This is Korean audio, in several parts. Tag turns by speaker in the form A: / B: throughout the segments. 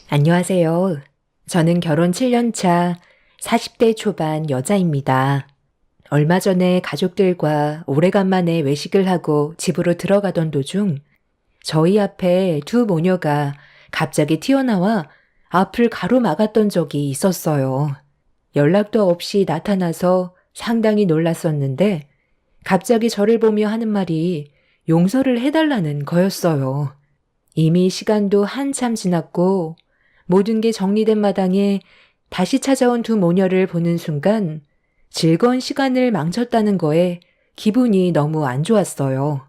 A: 안녕하세요. 저는 결혼 7년 차 40대 초반 여자입니다. 얼마 전에 가족들과 오래간만에 외식을 하고 집으로 들어가던 도중 저희 앞에 두 모녀가 갑자기 튀어나와 앞을 가로막았던 적이 있었어요. 연락도 없이 나타나서 상당히 놀랐었는데 갑자기 저를 보며 하는 말이 용서를 해달라는 거였어요. 이미 시간도 한참 지났고 모든 게 정리된 마당에 다시 찾아온 두 모녀를 보는 순간 즐거운 시간을 망쳤다는 거에 기분이 너무 안 좋았어요.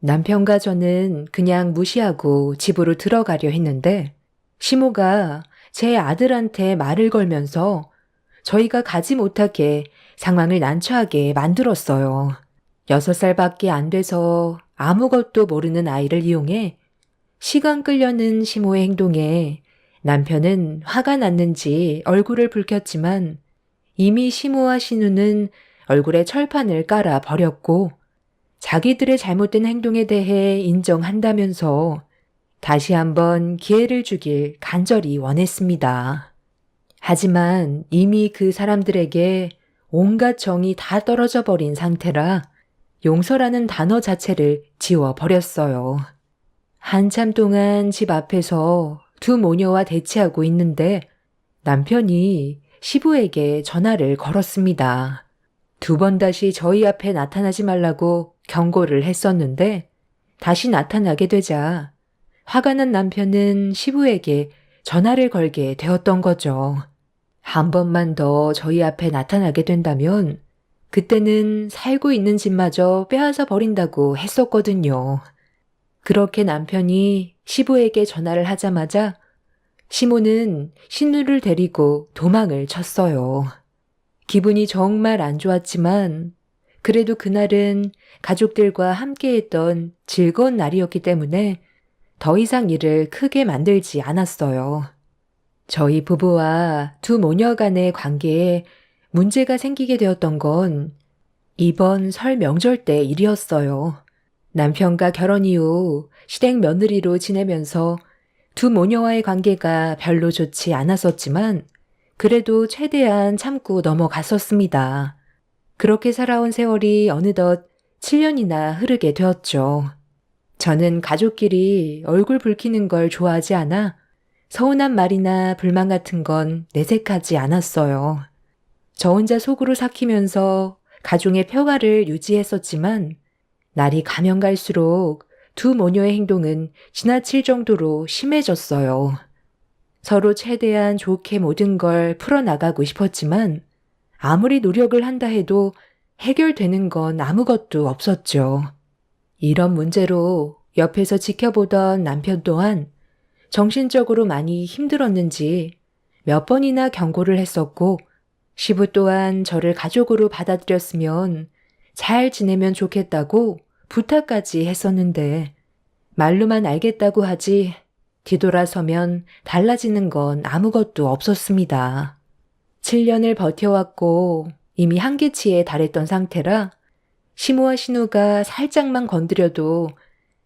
A: 남편과 저는 그냥 무시하고 집으로 들어가려 했는데 시모가 제 아들한테 말을 걸면서 저희가 가지 못하게 상황을 난처하게 만들었어요. 6살밖에 안 돼서 아무것도 모르는 아이를 이용해 시간 끌려는 시모의 행동에 남편은 화가 났는지 얼굴을 붉혔지만 이미 시모와 신우는 얼굴에 철판을 깔아 버렸고 자기들의 잘못된 행동에 대해 인정한다면서 다시 한번 기회를 주길 간절히 원했습니다. 하지만 이미 그 사람들에게 온갖 정이 다 떨어져 버린 상태라 용서라는 단어 자체를 지워버렸어요. 한참 동안 집 앞에서 두 모녀와 대치하고 있는데 남편이 시부에게 전화를 걸었습니다. 2번 다시 저희 앞에 나타나지 말라고 경고를 했었는데 다시 나타나게 되자 화가 난 남편은 시부에게 전화를 걸게 되었던 거죠. 한 번만 더 저희 앞에 나타나게 된다면 그때는 살고 있는 집마저 빼앗아 버린다고 했었거든요. 그렇게 남편이 시부에게 전화를 하자마자 시모는 신우를 데리고 도망을 쳤어요. 기분이 정말 안 좋았지만 그래도 그날은 가족들과 함께했던 즐거운 날이었기 때문에 더 이상 일을 크게 만들지 않았어요. 저희 부부와 두 모녀 간의 관계에 문제가 생기게 되었던 건 이번 설 명절 때 일이었어요. 남편과 결혼 이후 시댁 며느리로 지내면서 두 모녀와의 관계가 별로 좋지 않았었지만 그래도 최대한 참고 넘어갔었습니다. 그렇게 살아온 세월이 어느덧 7년이나 흐르게 되었죠. 저는 가족끼리 얼굴 붉히는 걸 좋아하지 않아 서운한 말이나 불만 같은 건 내색하지 않았어요. 저 혼자 속으로 삭히면서 가족의 평화를 유지했었지만 날이 가면 갈수록 두 모녀의 행동은 지나칠 정도로 심해졌어요. 서로 최대한 좋게 모든 걸 풀어나가고 싶었지만 아무리 노력을 한다 해도 해결되는 건 아무것도 없었죠. 이런 문제로 옆에서 지켜보던 남편 또한 정신적으로 많이 힘들었는지 몇 번이나 경고를 했었고 시부 또한 저를 가족으로 받아들였으면 잘 지내면 좋겠다고 부탁까지 했었는데 말로만 알겠다고 하지 뒤돌아서면 달라지는 건 아무것도 없었습니다. 7년을 버텨왔고 이미 한계치에 달했던 상태라 시모와 신우가 살짝만 건드려도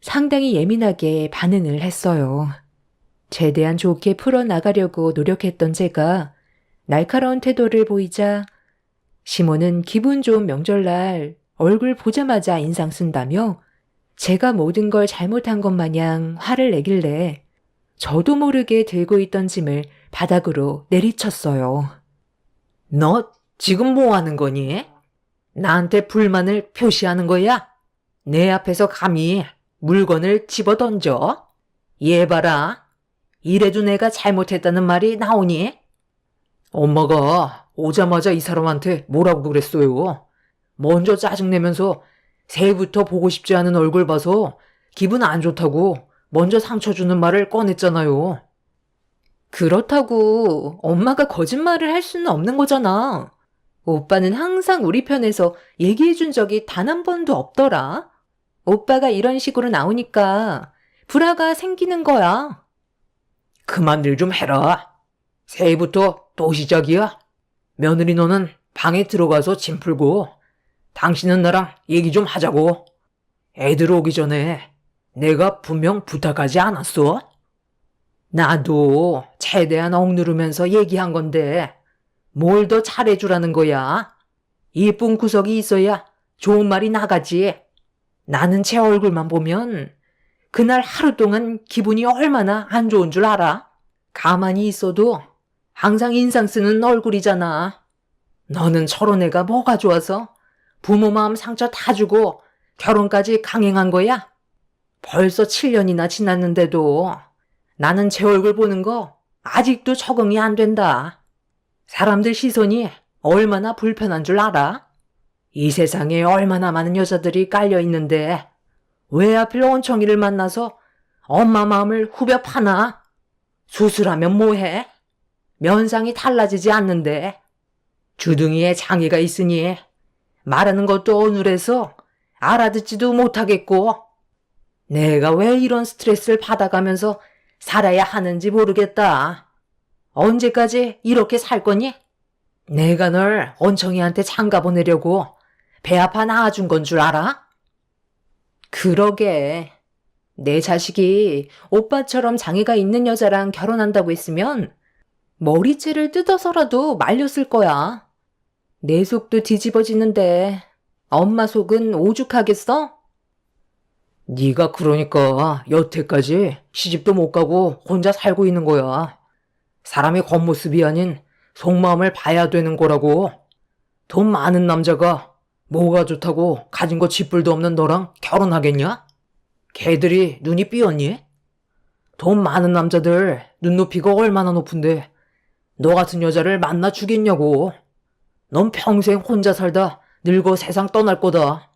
A: 상당히 예민하게 반응을 했어요. 최대한 좋게 풀어나가려고 노력했던 제가 날카로운 태도를 보이자 시모는 기분 좋은 명절날 얼굴 보자마자 인상 쓴다며 제가 모든 걸 잘못한 것 마냥 화를 내길래 저도 모르게 들고 있던 짐을 바닥으로 내리쳤어요.
B: 너 지금 뭐 하는 거니? 나한테 불만을 표시하는 거야? 내 앞에서 감히 물건을 집어 던져? 얘 봐라. 이래도 내가 잘못했다는 말이 나오니? 엄마가 오자마자 이 사람한테 뭐라고 그랬어요? 먼저 짜증내면서 새해부터 보고 싶지 않은 얼굴 봐서 기분 안 좋다고 먼저 상처 주는 말을 꺼냈잖아요.
A: 그렇다고 엄마가 거짓말을 할 수는 없는 거잖아. 오빠는 항상 우리 편에서 얘기해 준 적이 단 한 번도 없더라. 오빠가 이런 식으로 나오니까 불화가 생기는 거야.
B: 그만들 좀 해라. 새해부터 또 시작이야. 며느리 너는 방에 들어가서 짐 풀고 당신은 나랑 얘기 좀 하자고. 애들 오기 전에 내가 분명 부탁하지 않았어? 나도 최대한 억누르면서 얘기한 건데 뭘 더 잘해주라는 거야? 이쁜 구석이 있어야 좋은 말이 나가지. 나는 제 얼굴만 보면 그날 하루 동안 기분이 얼마나 안 좋은 줄 알아? 가만히 있어도 항상 인상 쓰는 얼굴이잖아. 너는 저런 애가 뭐가 좋아서 부모 마음 상처 다 주고 결혼까지 강행한 거야? 벌써 7년이나 지났는데도 나는 제 얼굴 보는 거 아직도 적응이 안 된다. 사람들 시선이 얼마나 불편한 줄 알아? 이 세상에 얼마나 많은 여자들이 깔려 있는데 왜 하필 원청이를 만나서 엄마 마음을 후벼 파나? 수술하면 뭐해? 면상이 달라지지 않는데 주둥이에 장애가 있으니 말하는 것도 어눌해서 알아듣지도 못하겠고 내가 왜 이런 스트레스를 받아가면서 살아야 하는지 모르겠다. 언제까지 이렇게 살 거니? 내가 널 원청이한테 장가 보내려고 배 아파 낳아준 건 줄 알아?
A: 그러게. 내 자식이 오빠처럼 장애가 있는 여자랑 결혼한다고 했으면 머리채를 뜯어서라도 말렸을 거야. 내 속도 뒤집어지는데 엄마 속은 오죽하겠어?
B: 네가 그러니까 여태까지 시집도 못 가고 혼자 살고 있는 거야. 사람의 겉모습이 아닌 속마음을 봐야 되는 거라고. 돈 많은 남자가 뭐가 좋다고 가진 거 쥐뿔도 없는 너랑 결혼하겠냐? 걔들이 눈이 삐었니? 돈 많은 남자들 눈높이가 얼마나 높은데 너 같은 여자를 만나 주겠냐고. 넌 평생 혼자 살다 늙어 세상 떠날 거다.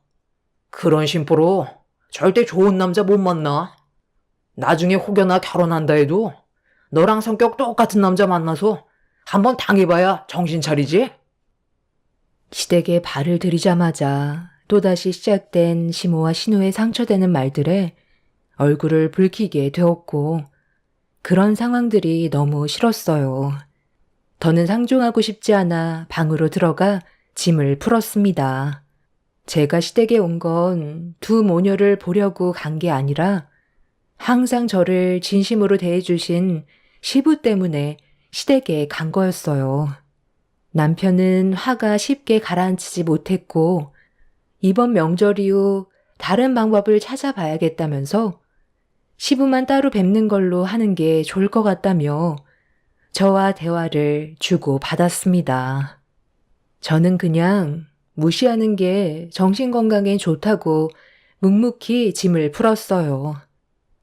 B: 그런 심보로 절대 좋은 남자 못 만나. 나중에 혹여나 결혼한다 해도 너랑 성격 똑같은 남자 만나서 한번 당해봐야 정신 차리지?
A: 시댁에 발을 들이자마자 또다시 시작된 시모와 신우의 상처되는 말들에 얼굴을 붉히게 되었고 그런 상황들이 너무 싫었어요. 더는 상종하고 싶지 않아 방으로 들어가 짐을 풀었습니다. 제가 시댁에 온 건 두 모녀를 보려고 간 게 아니라 항상 저를 진심으로 대해주신 시부 때문에 시댁에 간 거였어요. 남편은 화가 쉽게 가라앉히지 못했고 이번 명절 이후 다른 방법을 찾아봐야겠다면서 시부만 따로 뵙는 걸로 하는 게 좋을 것 같다며 저와 대화를 주고 받았습니다. 저는 그냥 무시하는 게 정신건강에 좋다고 묵묵히 짐을 풀었어요.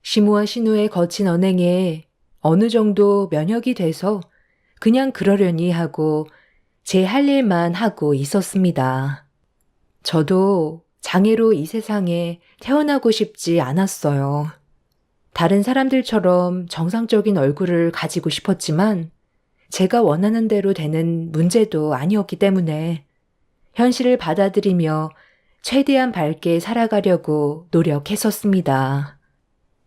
A: 시모와 신우의 거친 언행에 어느 정도 면역이 돼서 그냥 그러려니 하고 제 할 일만 하고 있었습니다. 저도 장애로 이 세상에 태어나고 싶지 않았어요. 다른 사람들처럼 정상적인 얼굴을 가지고 싶었지만 제가 원하는 대로 되는 문제도 아니었기 때문에 현실을 받아들이며 최대한 밝게 살아가려고 노력했었습니다.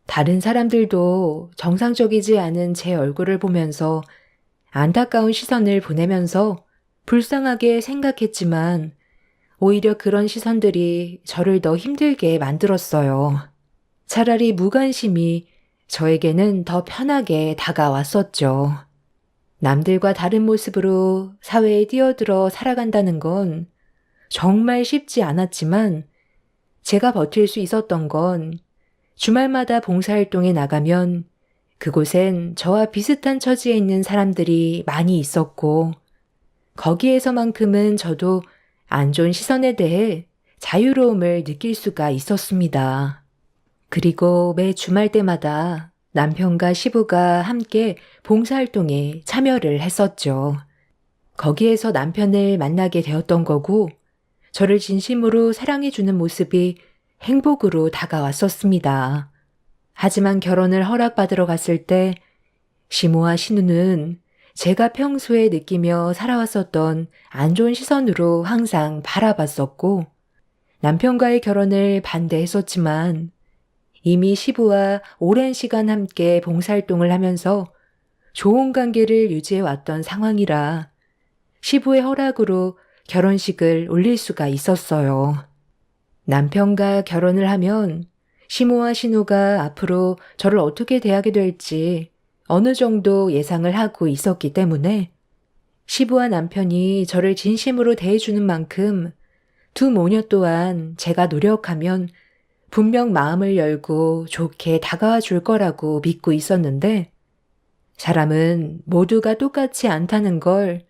A: 다른 사람들도 정상적이지 않은 제 얼굴을 보면서 안타까운 시선을 보내면서 불쌍하게 생각했지만 오히려 그런 시선들이 저를 더 힘들게 만들었어요. 차라리 무관심이 저에게는 더 편하게 다가왔었죠. 남들과 다른 모습으로 사회에 뛰어들어 살아간다는 건 정말 쉽지 않았지만 제가 버틸 수 있었던 건 주말마다 봉사활동에 나가면 그곳엔 저와 비슷한 처지에 있는 사람들이 많이 있었고 거기에서만큼은 저도 안 좋은 시선에 대해 자유로움을 느낄 수가 있었습니다. 그리고 매 주말 때마다 남편과 시부가 함께 봉사활동에 참여를 했었죠. 거기에서 남편을 만나게 되었던 거고 저를 진심으로 사랑해주는 모습이 행복으로 다가왔었습니다. 하지만 결혼을 허락받으러 갔을 때 시모와 신우는 제가 평소에 느끼며 살아왔었던 안 좋은 시선으로 항상 바라봤었고 남편과의 결혼을 반대했었지만 이미 시부와 오랜 시간 함께 봉사활동을 하면서 좋은 관계를 유지해왔던 상황이라 시부의 허락으로 결혼식을 올릴 수가 있었어요. 남편과 결혼을 하면 시모와 신우가 앞으로 저를 어떻게 대하게 될지 어느 정도 예상을 하고 있었기 때문에 시부와 남편이 저를 진심으로 대해주는 만큼 두 모녀 또한 제가 노력하면 분명 마음을 열고 좋게 다가와 줄 거라고 믿고 있었는데 사람은 모두가 똑같지 않다는 걸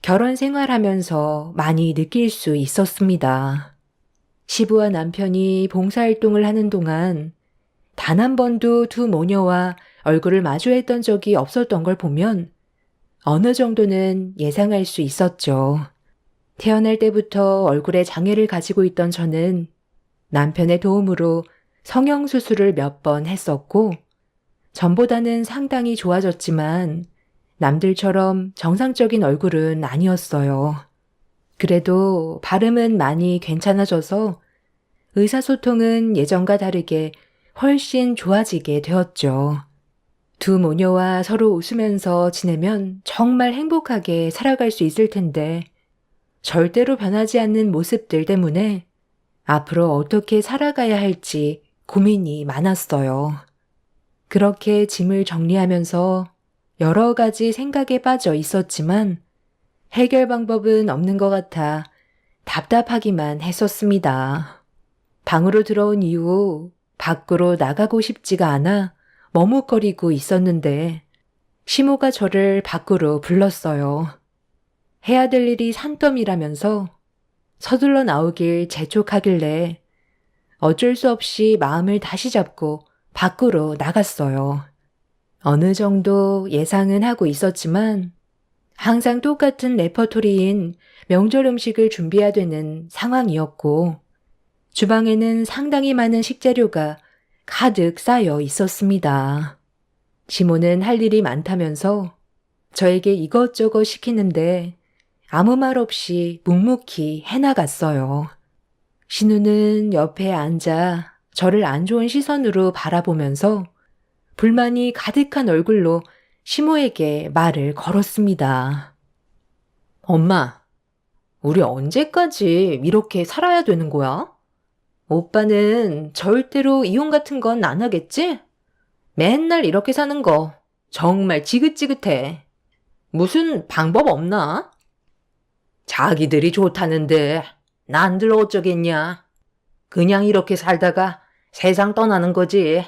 A: 결혼 생활하면서 많이 느낄 수 있었습니다. 시부와 남편이 봉사활동을 하는 동안 단 한 번도 두 모녀와 얼굴을 마주했던 적이 없었던 걸 보면 어느 정도는 예상할 수 있었죠. 태어날 때부터 얼굴에 장애를 가지고 있던 저는 남편의 도움으로 성형수술을 몇 번 했었고 전보다는 상당히 좋아졌지만 남들처럼 정상적인 얼굴은 아니었어요. 그래도 발음은 많이 괜찮아져서 의사소통은 예전과 다르게 훨씬 좋아지게 되었죠. 두 모녀와 서로 웃으면서 지내면 정말 행복하게 살아갈 수 있을 텐데 절대로 변하지 않는 모습들 때문에 앞으로 어떻게 살아가야 할지 고민이 많았어요. 그렇게 짐을 정리하면서 여러 가지 생각에 빠져 있었지만 해결 방법은 없는 것 같아 답답하기만 했었습니다. 방으로 들어온 이후 밖으로 나가고 싶지가 않아 머뭇거리고 있었는데 시모가 저를 밖으로 불렀어요. 해야 될 일이 산더미라면서 서둘러 나오길 재촉하길래 어쩔 수 없이 마음을 다시 잡고 밖으로 나갔어요. 어느 정도 예상은 하고 있었지만 항상 똑같은 레퍼토리인 명절 음식을 준비해야 되는 상황이었고 주방에는 상당히 많은 식재료가 가득 쌓여 있었습니다. 시모는 할 일이 많다면서 저에게 이것저것 시키는데 아무 말 없이 묵묵히 해나갔어요. 신우는 옆에 앉아 저를 안 좋은 시선으로 바라보면서 불만이 가득한 얼굴로 시모에게 말을 걸었습니다. 엄마, 우리 언제까지 이렇게 살아야 되는 거야? 오빠는 절대로 이혼 같은 건 안 하겠지? 맨날 이렇게 사는 거 정말 지긋지긋해. 무슨 방법 없나? 자기들이 좋다는데 난들 어쩌겠냐. 그냥 이렇게 살다가 세상 떠나는 거지.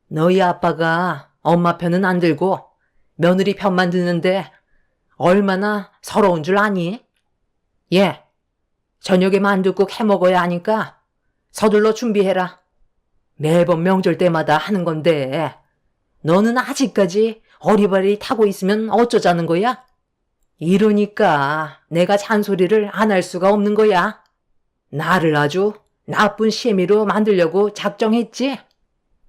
A: 너희 아빠가 엄마 편은 안 들고 며느리 편만 드는데 얼마나 서러운 줄 아니? 예, 저녁에 만둣국 해먹어야 하니까 서둘러 준비해라. 매번 명절 때마다 하는 건데 너는 아직까지 어리버리 타고 있으면 어쩌자는 거야? 이러니까 내가 잔소리를 안 할 수가 없는 거야. 나를 아주 나쁜 시애미로 만들려고 작정했지?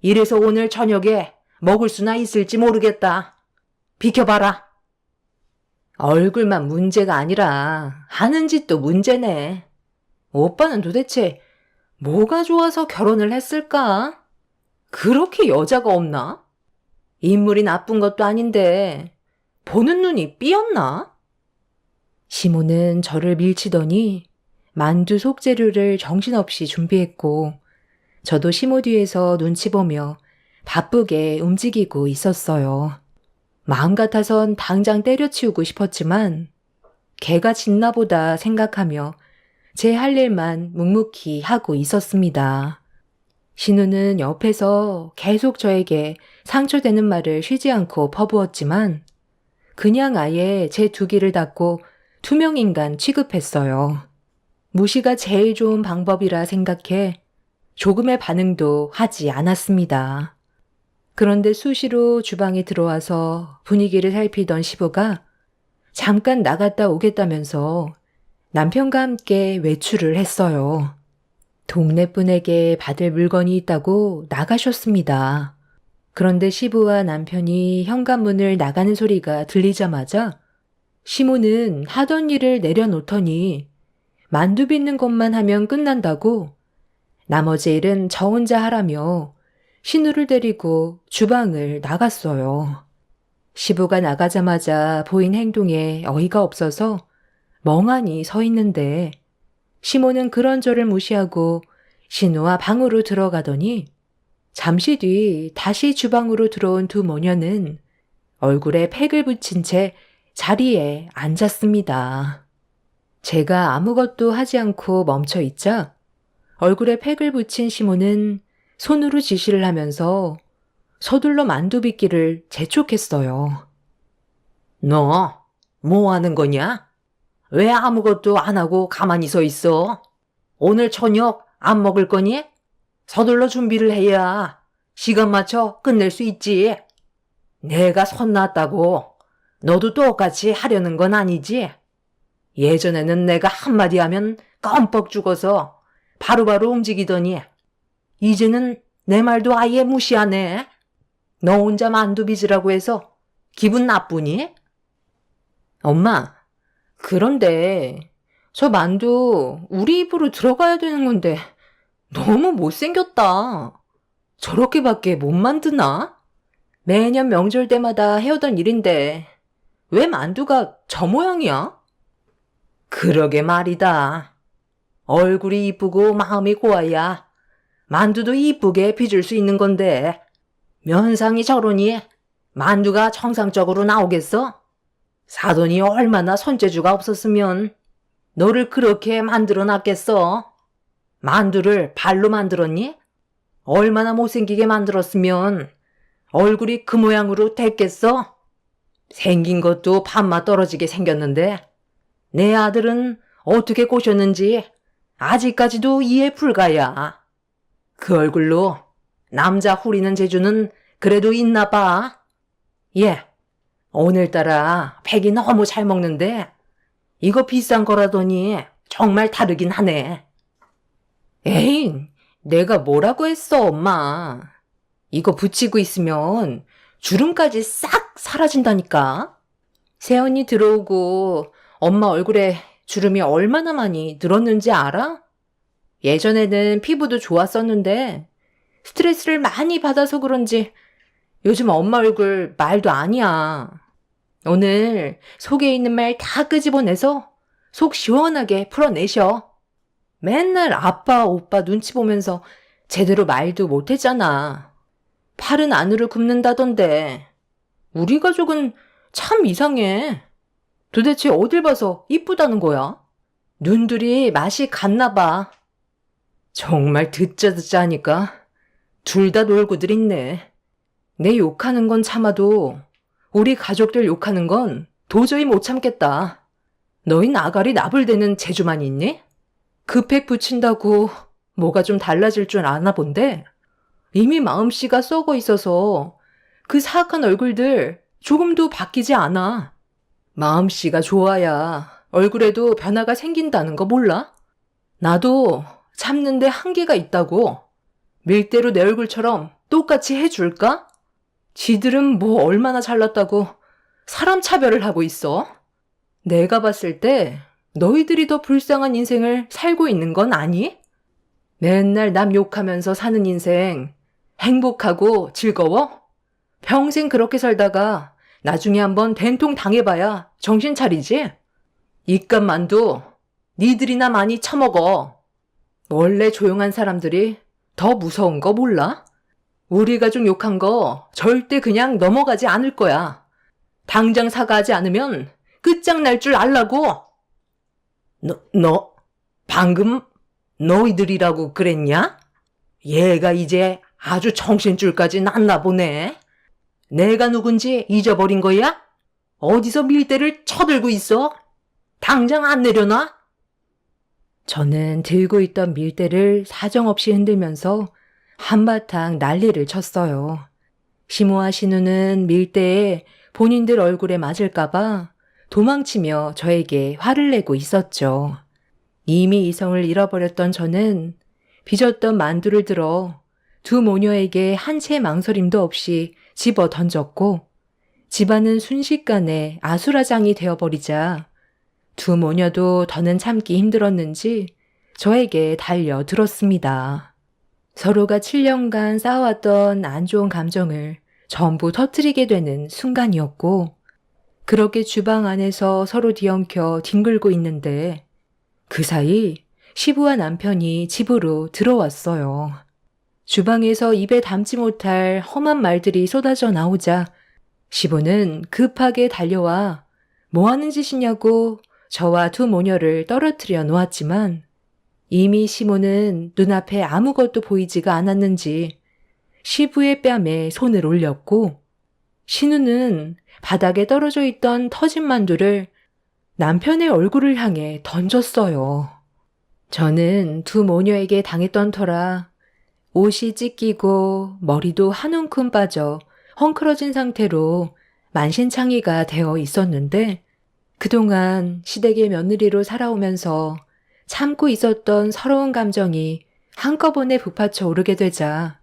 A: 이래서 오늘 저녁에 먹을 수나 있을지 모르겠다. 비켜봐라. 얼굴만 문제가 아니라 하는 짓도 문제네. 오빠는 도대체 뭐가 좋아서 결혼을 했을까? 그렇게 여자가 없나? 인물이 나쁜 것도 아닌데 보는 눈이 삐었나? 시모는 저를 밀치더니 만두 속재료를 정신없이 준비했고 저도 시모 뒤에서 눈치 보며 바쁘게 움직이고 있었어요. 마음 같아선 당장 때려치우고 싶었지만 개가 짖나 보다 생각하며 제 할 일만 묵묵히 하고 있었습니다. 신우는 옆에서 계속 저에게 상처되는 말을 쉬지 않고 퍼부었지만 그냥 아예 제 두 귀를 닫고 투명인간 취급했어요. 무시가 제일 좋은 방법이라 생각해 조금의 반응도 하지 않았습니다. 그런데 수시로 주방에 들어와서 분위기를 살피던 시부가 잠깐 나갔다 오겠다면서 남편과 함께 외출을 했어요. 동네 분에게 받을 물건이 있다고 나가셨습니다. 그런데 시부와 남편이 현관문을 나가는 소리가 들리자마자 시모는 하던 일을 내려놓더니 만두 빚는 것만 하면 끝난다고 나머지 일은 저 혼자 하라며 신우를 데리고 주방을 나갔어요. 시부가 나가자마자 보인 행동에 어이가 없어서 멍하니 서 있는데 시모는 그런 저를 무시하고 신우와 방으로 들어가더니 잠시 뒤 다시 주방으로 들어온 두 모녀는 얼굴에 팩을 붙인 채 자리에 앉았습니다. 제가 아무것도 하지 않고 멈춰 있자 얼굴에 팩을 붙인 시모는 손으로 지시를 하면서 서둘러 만두 빚기를 재촉했어요.
B: 너, 뭐 하는 거냐? 왜 아무것도 안 하고 가만히 서 있어? 오늘 저녁 안 먹을 거니? 서둘러 준비를 해야 시간 맞춰 끝낼 수 있지. 내가 손 놨다고 너도 똑같이 하려는 건 아니지? 예전에는 내가 한마디 하면 껌뻑 죽어서 바로바로 움직이더니 이제는 내 말도 아예 무시하네. 너 혼자 만두 빚으라고 해서 기분 나쁘니?
A: 엄마, 그런데 저 만두 우리 입으로 들어가야 되는 건데 너무 못생겼다. 저렇게밖에 못 만드나? 매년 명절 때마다 해오던 일인데 왜 만두가 저 모양이야?
B: 그러게 말이다. 얼굴이 이쁘고 마음이 고와야 만두도 이쁘게 빚을 수 있는 건데 면상이 저러니 만두가 정상적으로 나오겠어? 사돈이 얼마나 손재주가 없었으면 너를 그렇게 만들어 놨겠어? 만두를 발로 만들었니? 얼마나 못생기게 만들었으면 얼굴이 그 모양으로 됐겠어? 생긴 것도 밥맛 떨어지게 생겼는데 내 아들은 어떻게 꼬셨는지 아직까지도 이해 불가야. 그 얼굴로 남자 후리는 재주는 그래도 있나 봐. 예, 오늘따라 팩이 너무 잘 먹는데 이거 비싼 거라더니 정말 다르긴 하네.
A: 에이, 내가 뭐라고 했어, 엄마. 이거 붙이고 있으면 주름까지 싹 사라진다니까. 새언니 들어오고 엄마 얼굴에 주름이 얼마나 많이 늘었는지 알아? 예전에는 피부도 좋았었는데 스트레스를 많이 받아서 그런지 요즘 엄마 얼굴 말도 아니야. 오늘 속에 있는 말 다 끄집어내서 속 시원하게 풀어내셔. 맨날 아빠, 오빠 눈치 보면서 제대로 말도 못했잖아. 팔은 안으로 굽는다던데 우리 가족은 참 이상해. 도대체 어딜 봐서 이쁘다는 거야? 눈들이 맛이 같나 봐.
B: 정말 듣자 하니까 둘 다 놀고들 있네.
A: 내 욕하는 건 참아도 우리 가족들 욕하는 건 도저히 못 참겠다. 너희 나가리 나불대는 재주만 있니? 그 팩 붙인다고 뭐가 좀 달라질 줄 아나 본데 이미 마음씨가 썩어 있어서 그 사악한 얼굴들 조금도 바뀌지 않아. 마음씨가 좋아야 얼굴에도 변화가 생긴다는 거 몰라? 나도 참는데 한계가 있다고. 밀대로 내 얼굴처럼 똑같이 해줄까? 지들은 뭐 얼마나 잘났다고 사람 차별을 하고 있어? 내가 봤을 때 너희들이 더 불쌍한 인생을 살고 있는 건 아니? 맨날 남 욕하면서 사는 인생 행복하고 즐거워? 평생 그렇게 살다가 나중에 한번 된통 당해봐야 정신 차리지? 입값 만두 니들이나 많이 처먹어. 원래 조용한 사람들이 더 무서운 거 몰라? 우리 가족 욕한 거 절대 그냥 넘어가지 않을 거야. 당장 사과하지 않으면 끝장날 줄 알라고.
B: 너, 방금 너희들이라고 그랬냐? 얘가 이제 아주 정신줄까지 났나 보네. 내가 누군지 잊어버린 거야? 어디서 밀대를 쳐들고 있어? 당장 안 내려놔?
A: 저는 들고 있던 밀대를 사정없이 흔들면서 한바탕 난리를 쳤어요. 시모와 신우는 밀대에 본인들 얼굴에 맞을까봐 도망치며 저에게 화를 내고 있었죠. 이미 이성을 잃어버렸던 저는 빚었던 만두를 들어 두 모녀에게 한 채 망설임도 없이 집어 던졌고 집안은 순식간에 아수라장이 되어버리자 두 모녀도 더는 참기 힘들었는지 저에게 달려들었습니다. 서로가 7년간 쌓아왔던 안 좋은 감정을 전부 터뜨리게 되는 순간이었고 그렇게 주방 안에서 서로 뒤엉켜 뒹굴고 있는데 그 사이 시부와 남편이 집으로 들어왔어요. 주방에서 입에 담지 못할 험한 말들이 쏟아져 나오자 시부는 급하게 달려와 뭐 하는 짓이냐고 저와 두 모녀를 떨어뜨려 놓았지만 이미 시모는 눈앞에 아무것도 보이지가 않았는지 시부의 뺨에 손을 올렸고 신우는 바닥에 떨어져 있던 터진 만두를 남편의 얼굴을 향해 던졌어요. 저는 두 모녀에게 당했던 터라 옷이 찢기고 머리도 한 움큼 빠져 헝클어진 상태로 만신창이가 되어 있었는데 그동안 시댁의 며느리로 살아오면서 참고 있었던 서러운 감정이 한꺼번에 북받쳐 오르게 되자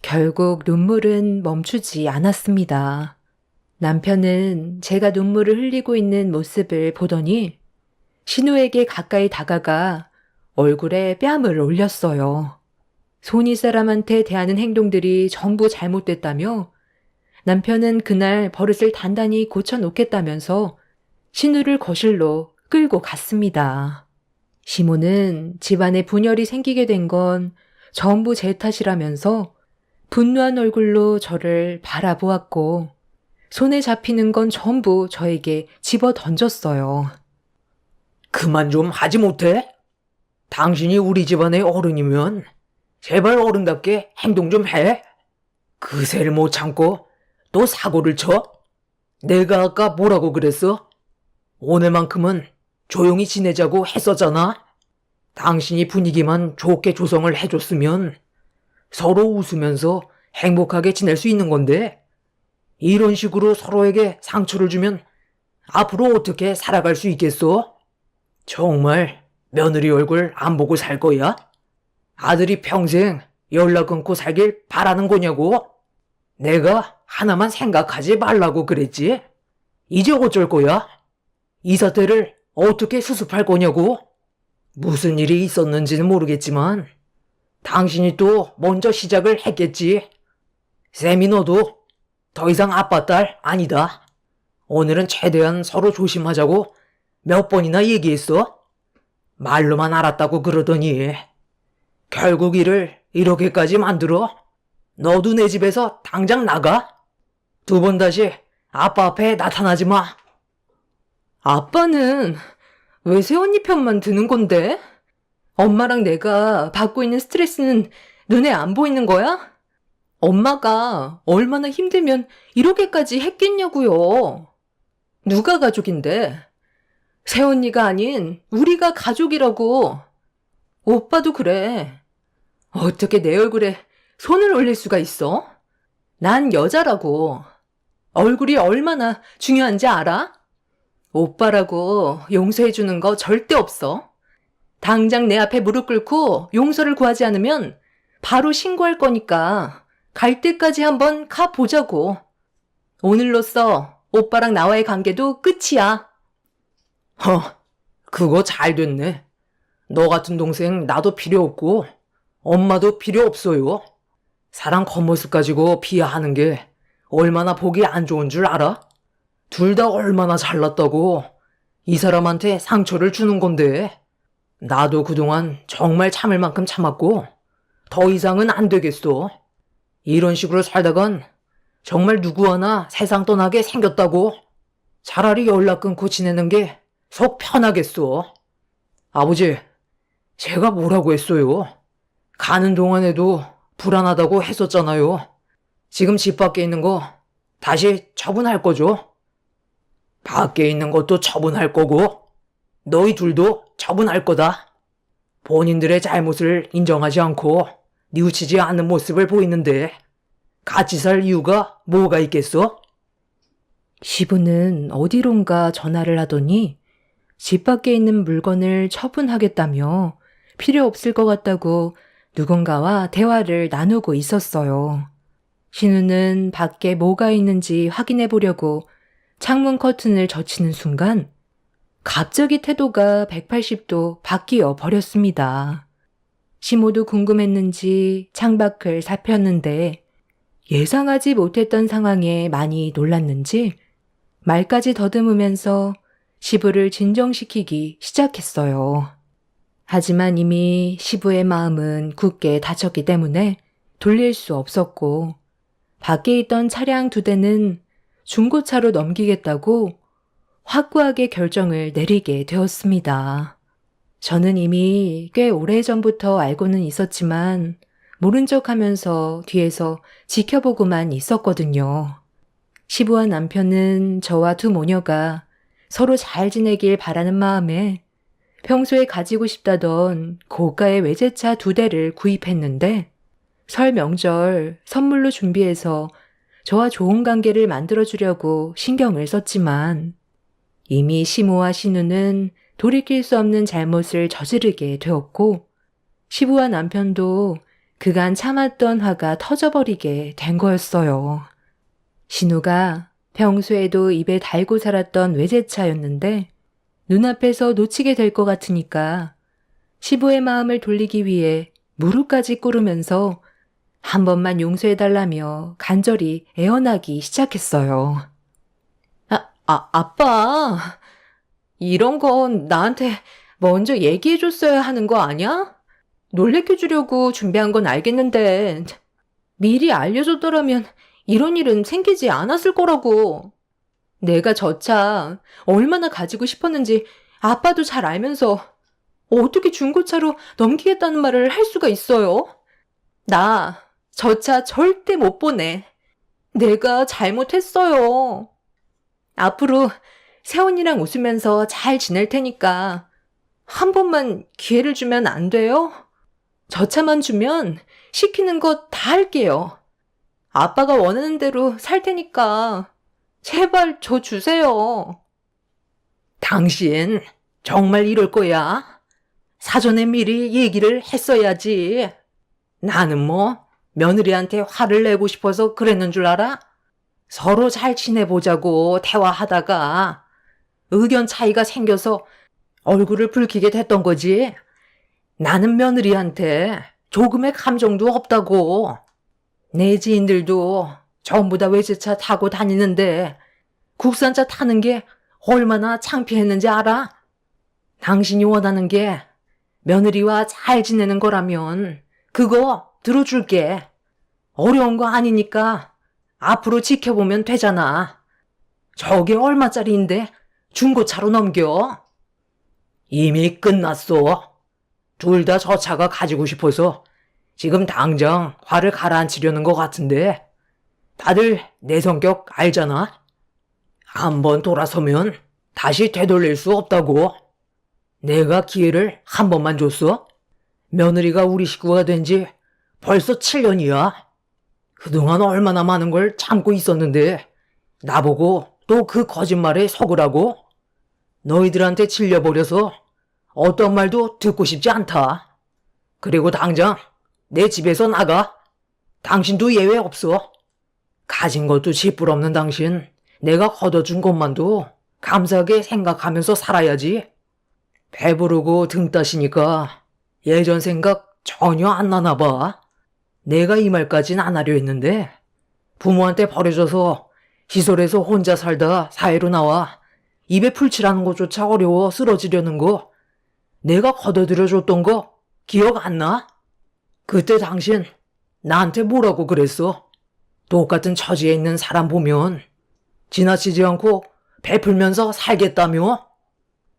A: 결국 눈물은 멈추지 않았습니다. 남편은 제가 눈물을 흘리고 있는 모습을 보더니 신우에게 가까이 다가가 얼굴에 뺨을 올렸어요. 손이 사람한테 대하는 행동들이 전부 잘못됐다며 남편은 그날 버릇을 단단히 고쳐놓겠다면서 신우를 거실로 끌고 갔습니다. 시모는 집안에 분열이 생기게 된 건 전부 제 탓이라면서 분노한 얼굴로 저를 바라보았고 손에 잡히는 건 전부 저에게 집어 던졌어요.
B: 그만 좀 하지 못해? 당신이 우리 집안의 어른이면 제발 어른답게 행동 좀 해. 그새를 못 참고 또 사고를 쳐? 내가 아까 뭐라고 그랬어? 오늘만큼은 조용히 지내자고 했었잖아. 당신이 분위기만 좋게 조성을 해줬으면 서로 웃으면서 행복하게 지낼 수 있는 건데 이런 식으로 서로에게 상처를 주면 앞으로 어떻게 살아갈 수 있겠어? 정말 며느리 얼굴 안 보고 살 거야? 아들이 평생 연락 끊고 살길 바라는 거냐고? 내가 하나만 생각하지 말라고 그랬지? 이제 어쩔 거야? 이 사태를 어떻게 수습할 거냐고? 무슨 일이 있었는지는 모르겠지만 당신이 또 먼저 시작을 했겠지. 쌤이 너도 더 이상 아빠 딸 아니다. 오늘은 최대한 서로 조심하자고 몇 번이나 얘기했어? 말로만 알았다고 그러더니 결국 일을 이렇게까지 만들어? 너도 내 집에서 당장 나가? 두 번 다시 아빠 앞에 나타나지 마.
A: 아빠는 왜 새언니 편만 드는 건데? 엄마랑 내가 받고 있는 스트레스는 눈에 안 보이는 거야? 엄마가 얼마나 힘들면 이렇게까지 했겠냐고요. 누가 가족인데? 새언니가 아닌 우리가 가족이라고. 오빠도 그래. 어떻게 내 얼굴에 손을 올릴 수가 있어? 난 여자라고. 얼굴이 얼마나 중요한지 알아? 오빠라고 용서해주는 거 절대 없어. 당장 내 앞에 무릎 꿇고 용서를 구하지 않으면 바로 신고할 거니까 갈 때까지 한번 가보자고. 오늘로써 오빠랑 나와의 관계도 끝이야.
B: 그거 잘 됐네. 너 같은 동생 나도 필요 없고 엄마도 필요 없어요. 사람 겉모습 가지고 비하하는 게 얼마나 보기 안 좋은 줄 알아? 둘 다 얼마나 잘났다고 이 사람한테 상처를 주는 건데. 나도 그동안 정말 참을 만큼 참았고 더 이상은 안 되겠어. 이런 식으로 살다간 정말 누구 하나 세상 떠나게 생겼다고. 차라리 연락 끊고 지내는 게 속 편하겠어. 아버지, 제가 뭐라고 했어요? 가는 동안에도 불안하다고 했었잖아요. 지금 집 밖에 있는 거 다시 처분할 거죠? 밖에 있는 것도 처분할 거고 너희 둘도 처분할 거다. 본인들의 잘못을 인정하지 않고 뉘우치지 않는 모습을 보이는데 같이 살 이유가 뭐가 있겠어?
A: 시부는 어디론가 전화를 하더니 집 밖에 있는 물건을 처분하겠다며 필요 없을 것 같다고 누군가와 대화를 나누고 있었어요. 신우는 밖에 뭐가 있는지 확인해 보려고 창문 커튼을 젖히는 순간 갑자기 태도가 180도 바뀌어 버렸습니다. 시모도 궁금했는지 창밖을 살폈는데 예상하지 못했던 상황에 많이 놀랐는지 말까지 더듬으면서 시부를 진정시키기 시작했어요. 하지만 이미 시부의 마음은 굳게 닫혔기 때문에 돌릴 수 없었고 밖에 있던 차량 2대는 중고차로 넘기겠다고 확고하게 결정을 내리게 되었습니다. 저는 이미 꽤 오래전부터 알고는 있었지만 모른 척 하면서 뒤에서 지켜보고만 있었거든요. 시부한 남편은 저와 두 모녀가 서로 잘 지내길 바라는 마음에 평소에 가지고 싶다던 고가의 외제차 2대를 구입했는데 설 명절 선물로 준비해서 저와 좋은 관계를 만들어주려고 신경을 썼지만 이미 시모와 신우는 돌이킬 수 없는 잘못을 저지르게 되었고 시부와 남편도 그간 참았던 화가 터져버리게 된 거였어요. 신우가 평소에도 입에 달고 살았던 외제차였는데 눈앞에서 놓치게 될 것 같으니까 시부의 마음을 돌리기 위해 무릎까지 꿇으면서 한 번만 용서해달라며 간절히 애원하기 시작했어요. 아빠. 이런 건 나한테 먼저 얘기해줬어야 하는 거 아니야? 놀래켜주려고 준비한 건 알겠는데 미리 알려줬더라면 이런 일은 생기지 않았을 거라고. 내가 저 차 얼마나 가지고 싶었는지 아빠도 잘 알면서 어떻게 중고차로 넘기겠다는 말을 할 수가 있어요? 나 저 차 절대 못 보내. 내가 잘못했어요. 앞으로 세훈이랑 웃으면서 잘 지낼 테니까 한 번만 기회를 주면 안 돼요? 저 차만 주면 시키는 거 다 할게요. 아빠가 원하는 대로 살 테니까 제발 저 주세요. 당신 정말 이럴 거야? 사전에 미리 얘기를 했어야지. 나는 뭐 며느리한테 화를 내고 싶어서 그랬는 줄 알아? 서로 잘 지내보자고 대화하다가 의견 차이가 생겨서 얼굴을 붉히게 됐던 거지. 나는 며느리한테 조금의 감정도 없다고. 내 지인들도 전부 다 외제차 타고 다니는데 국산차 타는 게 얼마나 창피했는지 알아? 당신이 원하는 게 며느리와 잘 지내는 거라면 그거 들어줄게. 어려운 거 아니니까 앞으로 지켜보면 되잖아. 저게 얼마짜리인데 중고차로 넘겨? 이미 끝났어. 둘 다 저 차가 가지고 싶어서 지금 당장 화를 가라앉히려는 것 같은데 다들 내 성격 알잖아? 한번 돌아서면 다시 되돌릴 수 없다고. 내가 기회를 한 번만 줬어? 며느리가 우리 식구가 된 지 벌써 7년이야. 그동안 얼마나 많은 걸 참고 있었는데 나보고 또 그 거짓말에 속으라고? 너희들한테 질려버려서 어떤 말도 듣고 싶지 않다. 그리고 당장 내 집에서 나가. 당신도 예외 없어. 가진 것도 지뿔없는 당신, 내가 걷어준 것만도 감사하게 생각하면서 살아야지. 배부르고 등 따시니까 예전 생각 전혀 안 나나 봐. 내가 이 말까진 안 하려 했는데 부모한테 버려져서 시설에서 혼자 살다 사회로 나와 입에 풀칠하는 것조차 어려워 쓰러지려는 거 내가 걷어들여줬던 거 기억 안 나? 그때 당신 나한테 뭐라고 그랬어? 똑같은 처지에 있는 사람 보면 지나치지 않고 베풀면서 살겠다며?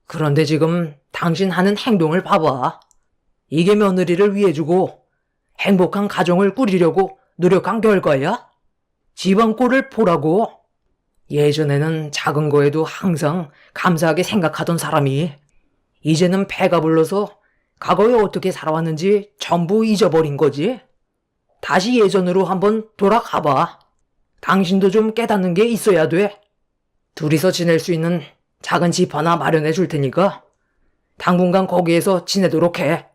A: 그런데 지금 당신 하는 행동을 봐봐. 이게 며느리를 위해주고 행복한 가정을 꾸리려고 노력한 결과야? 집안 꼴을 보라고. 예전에는 작은 거에도 항상 감사하게 생각하던 사람이 이제는 배가 불러서 과거에 어떻게 살아왔는지 전부 잊어버린 거지. 다시 예전으로 한번 돌아가봐. 당신도 좀 깨닫는 게 있어야 돼. 둘이서 지낼 수 있는 작은 집 하나 마련해 줄 테니까 당분간 거기에서 지내도록 해.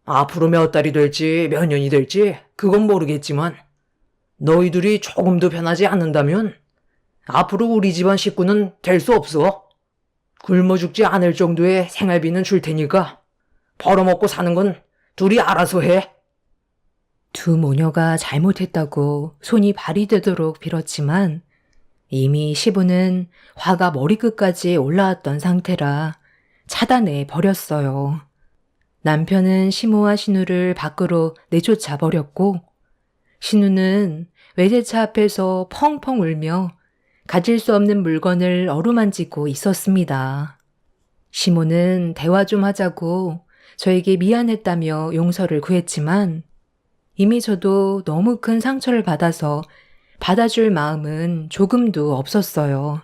A: 앞으로 몇 달이 될지 몇 년이 될지 그건 모르겠지만 너희 둘이 조금도 변하지 않는다면 앞으로 우리 집안 식구는 될 수 없어. 굶어 죽지 않을 정도의 생활비는 줄 테니까 벌어먹고 사는 건 둘이 알아서 해. 두 모녀가 잘못했다고 손이 발이 되도록 빌었지만 이미 시부는 화가 머리끝까지 올라왔던 상태라 차단해 버렸어요. 남편은 시모와 신우를 밖으로 내쫓아 버렸고 신우는 외제차 앞에서 펑펑 울며 가질 수 없는 물건을 어루만지고 있었습니다. 시모는 대화 좀 하자고 저에게 미안했다며 용서를 구했지만 이미 저도 너무 큰 상처를 받아서 받아줄 마음은 조금도 없었어요.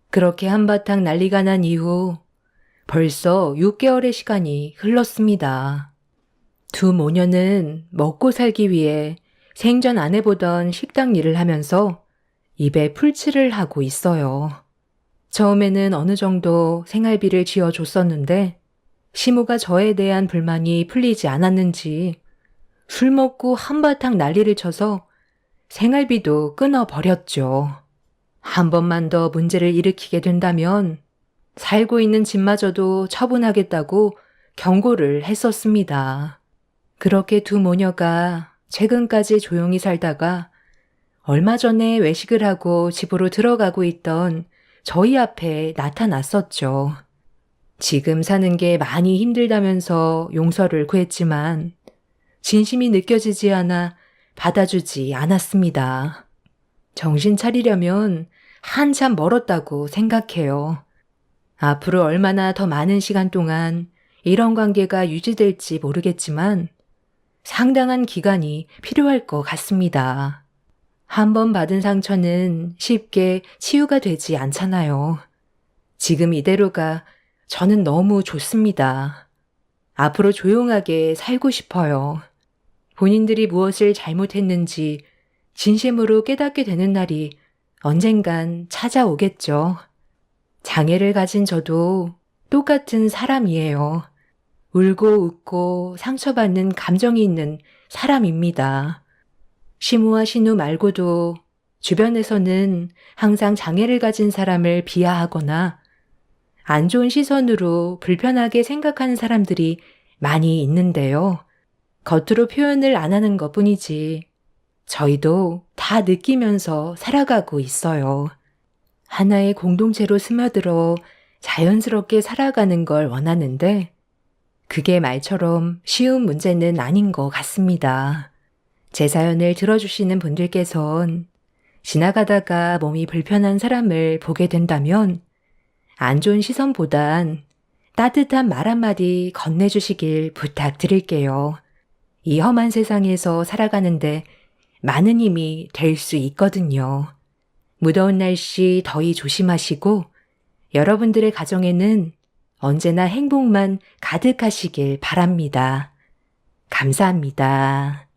A: 그렇게 한바탕 난리가 난 이후 벌써 6개월의 시간이 흘렀습니다. 두 모녀는 먹고 살기 위해 생전 안 해보던 식당 일을 하면서 입에 풀칠을 하고 있어요. 처음에는 어느 정도 생활비를 지어줬었는데 시모가 저에 대한 불만이 풀리지 않았는지 술 먹고 한바탕 난리를 쳐서 생활비도 끊어버렸죠. 한 번만 더 문제를 일으키게 된다면 살고 있는 집마저도 처분하겠다고 경고를 했었습니다. 그렇게 두 모녀가 최근까지 조용히 살다가 얼마 전에 외식을 하고 집으로 들어가고 있던 저희 앞에 나타났었죠. 지금 사는 게 많이 힘들다면서 용서를 구했지만 진심이 느껴지지 않아 받아주지 않았습니다. 정신 차리려면 한참 멀었다고 생각해요. 앞으로 얼마나 더 많은 시간 동안 이런 관계가 유지될지 모르겠지만 상당한 기간이 필요할 것 같습니다. 한 번 받은 상처는 쉽게 치유가 되지 않잖아요. 지금 이대로가 저는 너무 좋습니다. 앞으로 조용하게 살고 싶어요. 본인들이 무엇을 잘못했는지 진심으로 깨닫게 되는 날이 언젠간 찾아오겠죠. 장애를 가진 저도 똑같은 사람이에요. 울고 웃고 상처받는 감정이 있는 사람입니다. 시모와 신우 말고도 주변에서는 항상 장애를 가진 사람을 비하하거나 안 좋은 시선으로 불편하게 생각하는 사람들이 많이 있는데요. 겉으로 표현을 안 하는 것뿐이지 저희도 다 느끼면서 살아가고 있어요. 하나의 공동체로 스며들어 자연스럽게 살아가는 걸 원하는데 그게 말처럼 쉬운 문제는 아닌 것 같습니다. 제 사연을 들어주시는 분들께선 지나가다가 몸이 불편한 사람을 보게 된다면 안 좋은 시선보단 따뜻한 말 한마디 건네주시길 부탁드릴게요. 이 험한 세상에서 살아가는데 많은 힘이 될 수 있거든요. 무더운 날씨 더위 조심하시고 여러분들의 가정에는 언제나 행복만 가득하시길 바랍니다. 감사합니다.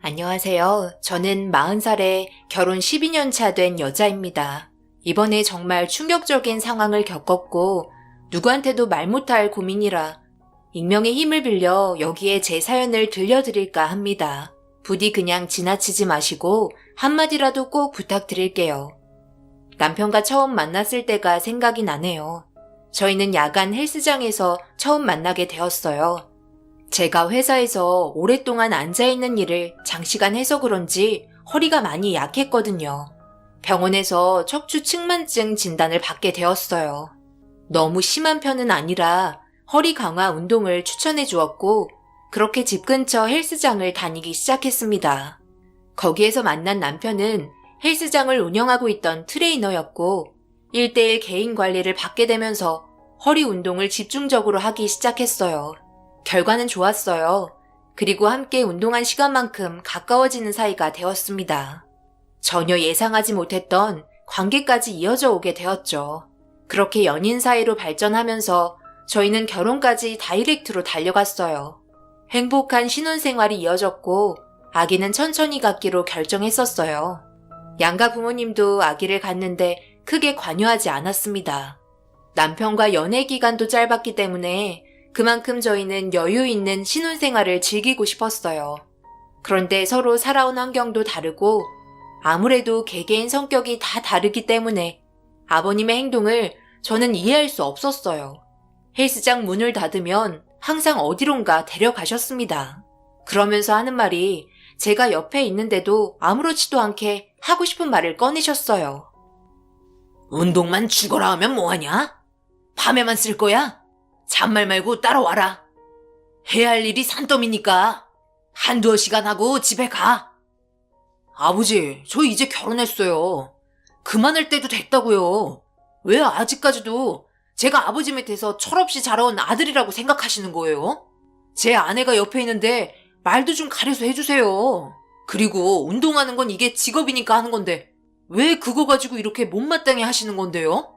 A: 안녕하세요. 저는 40살에 결혼 12년 차 된 여자입니다. 이번에 정말 충격적인 상황을 겪었고 누구한테도 말 못할 고민이라 익명의 힘을 빌려 여기에 제 사연을 들려드릴까 합니다. 부디 그냥 지나치지 마시고 한마디라도 꼭 부탁드릴게요. 남편과 처음 만났을 때가 생각이 나네요. 저희는 야간 헬스장에서 처음 만나게 되었어요. 제가 회사에서 오랫동안 앉아있는 일을 장시간 해서 그런지 허리가 많이 약했거든요. 병원에서 척추 측만증 진단을 받게 되었어요. 너무 심한 편은 아니라 허리 강화 운동을 추천해 주었고 그렇게 집 근처 헬스장을 다니기 시작했습니다. 거기에서 만난 남편은 헬스장을 운영하고 있던 트레이너였고 1:1 개인 관리를 받게 되면서 허리 운동을 집중적으로 하기 시작했어요. 결과는 좋았어요. 그리고 함께 운동한 시간만큼 가까워지는 사이가 되었습니다. 전혀 예상하지 못했던 관계까지 이어져 오게 되었죠. 그렇게 연인 사이로 발전하면서 저희는 결혼까지 다이렉트로 달려갔어요. 행복한 신혼생활이 이어졌고 아기는 천천히 갖기로 결정했었어요. 양가 부모님도 아기를 갖는데 크게 관여하지 않았습니다. 남편과 연애 기간도 짧았기 때문에 그만큼 저희는 여유 있는 신혼생활을 즐기고 싶었어요. 그런데 서로 살아온 환경도 다르고 아무래도 개개인 성격이 다 다르기 때문에 아버님의 행동을 저는 이해할 수 없었어요. 헬스장 문을 닫으면 항상 어디론가 데려가셨습니다. 그러면서 하는 말이 제가 옆에 있는데도 아무렇지도 않게 하고 싶은 말을 꺼내셨어요. 운동만 죽어라 하면 뭐하냐? 밤에만 쓸 거야? 잔말 말고 따라와라. 해야 할 일이 산더미니까 한두어 시간 하고 집에 가. 아버지, 저 이제 결혼했어요. 그만할 때도 됐다고요. 왜 아직까지도 제가 아버지 밑에서 철없이 자라온 아들이라고 생각하시는 거예요? 제 아내가 옆에 있는데 말도 좀 가려서 해주세요. 그리고 운동하는 건 이게 직업이니까 하는 건데 왜 그거 가지고 이렇게 못마땅해 하시는 건데요?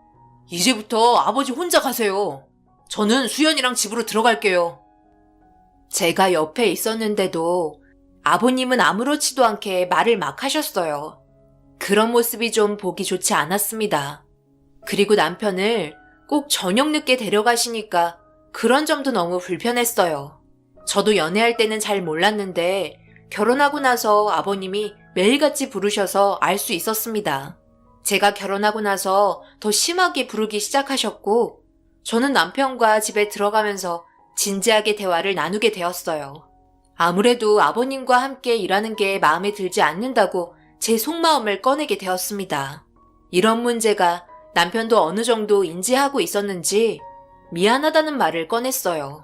A: 이제부터 아버지 혼자 가세요. 저는 수연이랑 집으로 들어갈게요. 제가 옆에 있었는데도 아버님은 아무렇지도 않게 말을 막 하셨어요. 그런 모습이 좀 보기 좋지 않았습니다. 그리고 남편을 꼭 저녁 늦게 데려가시니까 그런 점도 너무 불편했어요. 저도 연애할 때는 잘 몰랐는데 결혼하고 나서 아버님이 매일같이 부르셔서 알 수 있었습니다. 제가 결혼하고 나서 더 심하게 부르기 시작하셨고 저는 남편과 집에 들어가면서 진지하게 대화를 나누게 되었어요. 아무래도 아버님과 함께 일하는 게 마음에 들지 않는다고 제 속마음을 꺼내게 되었습니다. 이런 문제가 남편도 어느 정도 인지하고 있었는지 미안하다는 말을 꺼냈어요.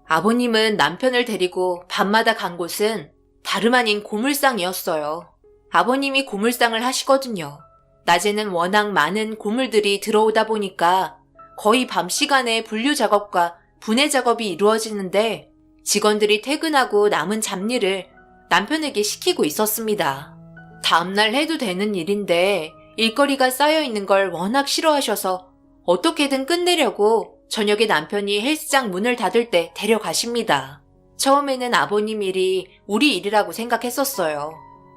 A: 아버님은 남편을 데리고 밤마다 간 곳은 다름 아닌 고물상이었어요. 아버님이 고물상을 하시거든요. 낮에는 워낙 많은 고물들이 들어오다 보니까 거의 밤 시간에 분류 작업과 분해 작업이 이루어지는데 직원들이 퇴근하고 남은 잡일을 남편에게 시키고 있었습니다. 다음날 해도 되는 일인데 일거리가 쌓여있는 걸 워낙 싫어하셔서 어떻게든 끝내려고 저녁에 남편이 헬스장 문을 닫을 때 데려가십니다. 처음에는 아버님 일이 우리 일이라고 생각했었어요.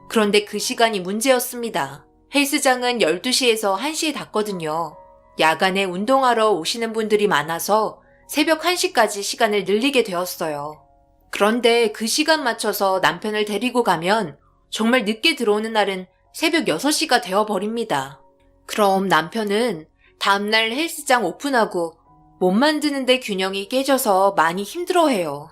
A: 그런데 그 시간이 문제였습니다. 헬스장은 12시에서 1시에 닫거든요. 야간에 운동하러 오시는 분들이 많아서 새벽 1시까지 시간을 늘리게 되었어요. 그런데 그 시간 맞춰서 남편을 데리고 가면 정말 늦게 들어오는 날은 새벽 6시가 되어버립니다. 그럼 남편은 다음날 헬스장 오픈하고 몸 만드는데 균형이 깨져서 많이 힘들어해요.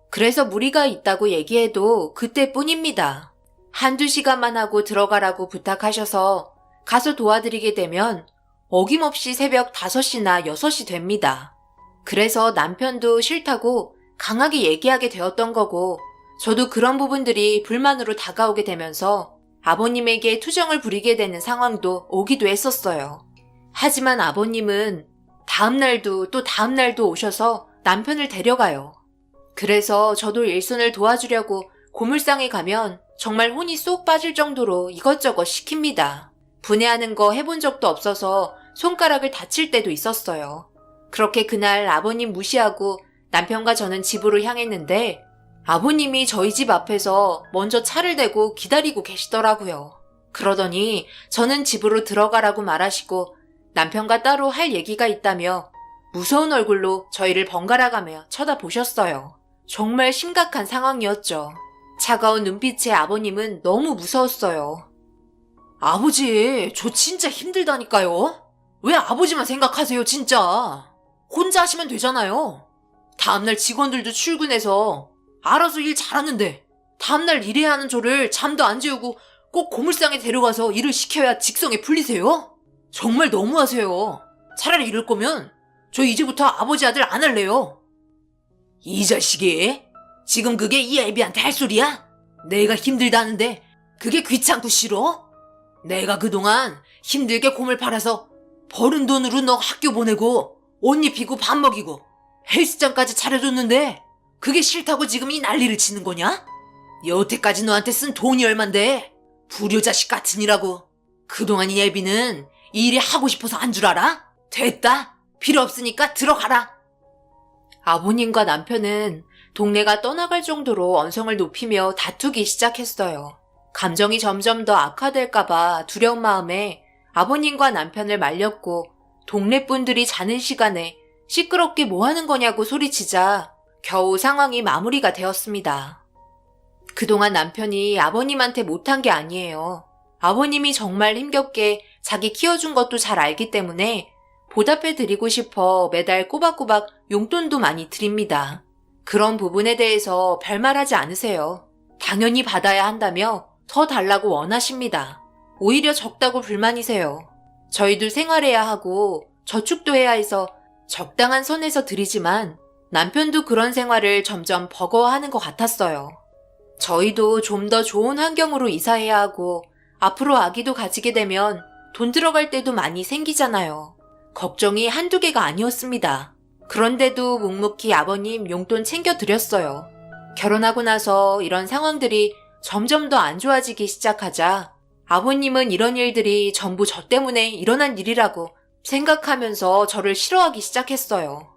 A: 그래서 무리가 있다고 얘기해도 그때뿐입니다. 한두 시간만 하고 들어가라고 부탁하셔서 가서 도와드리게 되면 어김없이 새벽 5시나 6시 됩니다. 그래서 남편도 싫다고 강하게 얘기하게 되었던 거고 저도 그런 부분들이 불만으로 다가오게 되면서 아버님에게 투정을 부리게 되는 상황도 오기도 했었어요. 하지만 아버님은 다음날도 또 다음날도 오셔서 남편을 데려가요. 그래서 저도 일손을 도와주려고 고물상에 가면 정말 혼이 쏙 빠질 정도로 이것저것 시킵니다. 분해하는 거 해본 적도 없어서 손가락을 다칠 때도 있었어요. 그렇게 그날 아버님 무시하고 남편과 저는 집으로 향했는데 아버님이 저희 집 앞에서 먼저 차를 대고 기다리고 계시더라고요. 그러더니 저는 집으로 들어가라고 말하시고 남편과 따로 할 얘기가 있다며 무서운 얼굴로 저희를 번갈아가며 쳐다보셨어요. 정말 심각한 상황이었죠. 차가운 눈빛의 아버님은 너무 무서웠어요. 아버지, 저 진짜 힘들다니까요. 왜 아버지만 생각하세요, 진짜. 혼자 하시면 되잖아요. 다음날 직원들도 출근해서 알아서 일 잘하는데 다음날 일해야 하는 저를 잠도 안 재우고 꼭 고물상에 데려가서 일을 시켜야 직성에 풀리세요? 정말 너무하세요. 차라리 이럴 거면 저 이제부터 아버지 아들 안 할래요. 이 자식이 지금 그게 이 애비한테 할 소리야? 내가 힘들다는데 그게 귀찮고 싫어? 내가 그동안 힘들게 곰을 팔아서 버는 돈으로 너 학교 보내고 옷 입히고 밥 먹이고 헬스장까지 차려줬는데 그게 싫다고 지금 이 난리를 치는 거냐? 여태까지 너한테 쓴 돈이 얼만데 불효자식 같으니라고. 그동안 이 애비는 이 일이 하고 싶어서 한 줄 알아? 됐다. 필요 없으니까 들어가라. 아버님과 남편은 동네가 떠나갈 정도로 언성을 높이며 다투기 시작했어요. 감정이 점점 더 악화될까봐 두려운 마음에 아버님과 남편을 말렸고 동네 분들이 자는 시간에 시끄럽게 뭐 하는 거냐고 소리치자 겨우 상황이 마무리가 되었습니다. 그동안 남편이 아버님한테 못한 게 아니에요. 아버님이 정말 힘겹게 자기 키워준 것도 잘 알기 때문에 보답해 드리고 싶어 매달 꼬박꼬박 용돈도 많이 드립니다. 그런 부분에 대해서 별말하지 않으세요. 당연히 받아야 한다며 더 달라고 원하십니다. 오히려 적다고 불만이세요. 저희도 생활해야 하고 저축도 해야 해서 적당한 선에서 드리지만 남편도 그런 생활을 점점 버거워하는 것 같았어요. 저희도 좀 더 좋은 환경으로 이사해야 하고 앞으로 아기도 가지게 되면 돈 들어갈 때도 많이 생기잖아요. 걱정이 한두 개가 아니었습니다. 그런데도 묵묵히 아버님 용돈 챙겨드렸어요. 결혼하고 나서 이런 상황들이 점점 더 안 좋아지기 시작하자 아버님은 이런 일들이 전부 저 때문에 일어난 일이라고 생각하면서 저를 싫어하기 시작했어요.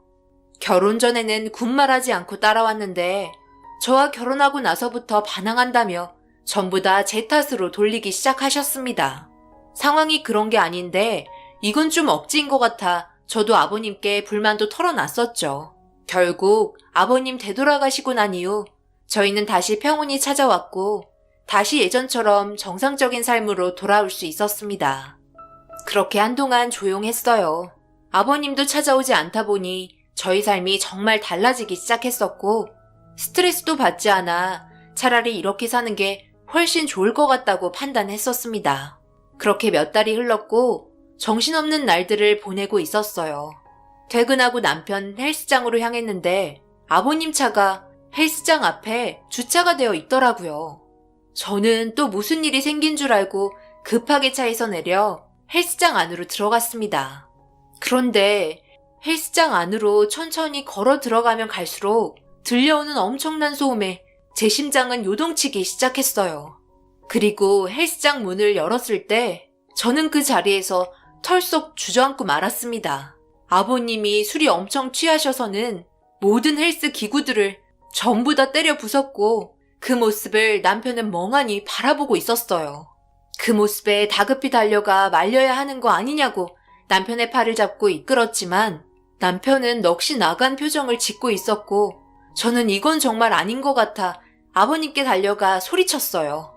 A: 결혼 전에는 군말하지 않고 따라왔는데 저와 결혼하고 나서부터 반항한다며 전부 다 제 탓으로 돌리기 시작하셨습니다. 상황이 그런 게 아닌데 이건 좀 억지인 것 같아 저도 아버님께 불만도 털어놨었죠. 결국 아버님 되돌아가시고 난 이후 저희는 다시 평온이 찾아왔고 다시 예전처럼 정상적인 삶으로 돌아올 수 있었습니다. 그렇게 한동안 조용했어요. 아버님도 찾아오지 않다 보니 저희 삶이 정말 달라지기 시작했었고 스트레스도 받지 않아 차라리 이렇게 사는 게 훨씬 좋을 것 같다고 판단했었습니다. 그렇게 몇 달이 흘렀고 정신없는 날들을 보내고 있었어요. 퇴근하고 남편 헬스장으로 향했는데 아버님 차가 헬스장 앞에 주차가 되어 있더라고요. 저는 또 무슨 일이 생긴 줄 알고 급하게 차에서 내려 헬스장 안으로 들어갔습니다. 그런데 헬스장 안으로 천천히 걸어 들어가면 갈수록 들려오는 엄청난 소음에 제 심장은 요동치기 시작했어요. 그리고 헬스장 문을 열었을 때 저는 그 자리에서 털썩 주저앉고 말았습니다. 아버님이 술이 엄청 취하셔서는 모든 헬스 기구들을 전부 다 때려 부쉈고 그 모습을 남편은 멍하니 바라보고 있었어요. 그 모습에 다급히 달려가 말려야 하는 거 아니냐고 남편의 팔을 잡고 이끌었지만 남편은 넋이 나간 표정을 짓고 있었고 저는 이건 정말 아닌 것 같아 아버님께 달려가 소리쳤어요.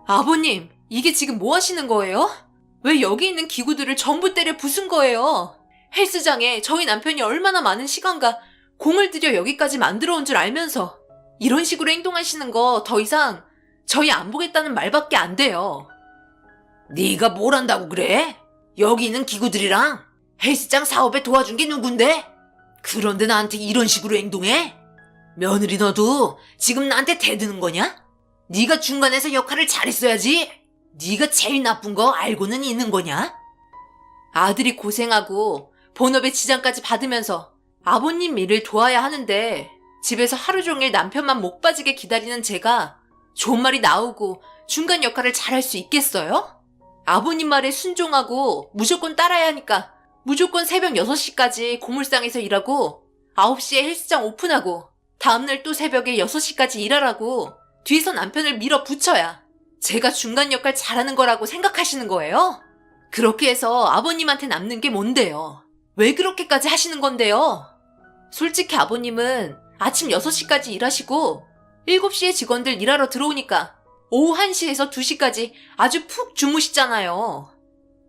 A: 아버님, 이게 지금 뭐 하시는 거예요? 왜 여기 있는 기구들을 전부 때려 부순 거예요? 헬스장에 저희 남편이 얼마나 많은 시간과 공을 들여 여기까지 만들어 온 줄 알면서 이런 식으로 행동하시는 거 더 이상 저희 안 보겠다는 말밖에 안 돼요. 네가 뭘 한다고 그래? 여기 있는 기구들이랑 헬스장 사업에 도와준 게 누군데? 그런데 나한테 이런 식으로 행동해? 며느리 너도 지금 나한테 대드는 거냐? 네가 중간에서 역할을 잘했어야지. 네가 제일 나쁜 거 알고는 있는 거냐? 아들이 고생하고 본업에 지장까지 받으면서 아버님 일을 도와야 하는데 집에서 하루 종일 남편만 목 빠지게 기다리는 제가 좋은 말이 나오고 중간 역할을 잘할 수 있겠어요? 아버님 말에 순종하고 무조건 따라야 하니까 무조건 새벽 6시까지 고물상에서 일하고 9시에 헬스장 오픈하고 다음날 또 새벽에 6시까지 일하라고 뒤에서 남편을 밀어붙여야 제가 중간 역할 잘하는 거라고 생각하시는 거예요? 그렇게 해서 아버님한테 남는 게 뭔데요? 왜 그렇게까지 하시는 건데요? 솔직히 아버님은 아침 6시까지 일하시고 7시에 직원들 일하러 들어오니까 오후 1시에서 2시까지 아주 푹 주무시잖아요.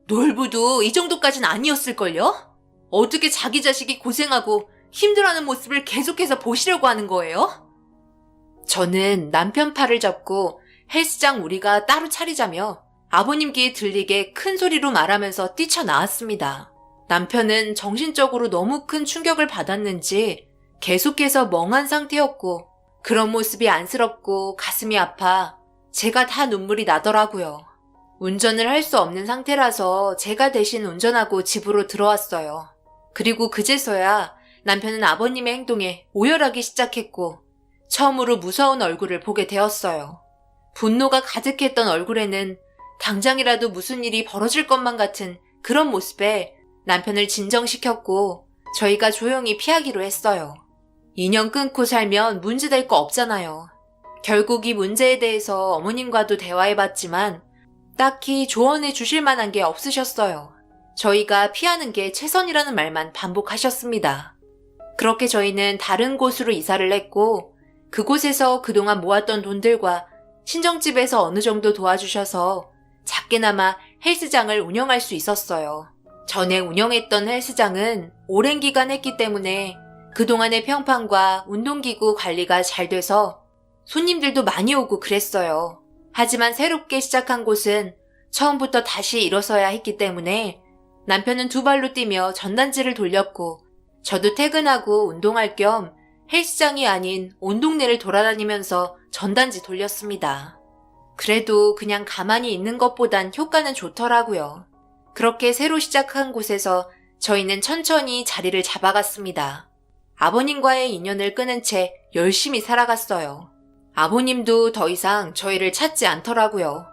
A: 놀부도 이 정도까지는 아니었을걸요? 어떻게 자기 자식이 고생하고 힘들어하는 모습을 계속해서 보시려고 하는 거예요? 저는 남편 팔을 잡고 헬스장 우리가 따로 차리자며 아버님 귀에 들리게 큰 소리로 말하면서 뛰쳐나왔습니다. 남편은 정신적으로 너무 큰 충격을 받았는지 계속해서 멍한 상태였고 그런 모습이 안쓰럽고 가슴이 아파 제가 다 눈물이 나더라고요. 운전을 할 수 없는 상태라서 제가 대신 운전하고 집으로 들어왔어요. 그리고 그제서야 남편은 아버님의 행동에 오열하기 시작했고 처음으로 무서운 얼굴을 보게 되었어요. 분노가 가득했던 얼굴에는 당장이라도 무슨 일이 벌어질 것만 같은 그런 모습에 남편을 진정시켰고 저희가 조용히 피하기로 했어요. 인연 끊고 살면 문제될 거 없잖아요. 결국 이 문제에 대해서 어머님과도 대화해봤지만 딱히 조언해 주실 만한 게 없으셨어요. 저희가 피하는 게 최선이라는 말만 반복하셨습니다. 그렇게 저희는 다른 곳으로 이사를 했고 그곳에서 그동안 모았던 돈들과 친정집에서 어느 정도 도와주셔서 작게나마 헬스장을 운영할 수 있었어요. 전에 운영했던 헬스장은 오랜 기간 했기 때문에 그동안의 평판과 운동기구 관리가 잘 돼서 손님들도 많이 오고 그랬어요. 하지만 새롭게 시작한 곳은 처음부터 다시 일어서야 했기 때문에 남편은 두 발로 뛰며 전단지를 돌렸고 저도 퇴근하고 운동할 겸 헬스장이 아닌 온 동네를 돌아다니면서 전단지 돌렸습니다. 그래도 그냥 가만히 있는 것보단 효과는 좋더라고요. 그렇게 새로 시작한 곳에서 저희는 천천히 자리를 잡아갔습니다. 아버님과의 인연을 끊은 채 열심히 살아갔어요. 아버님도 더 이상 저희를 찾지 않더라고요.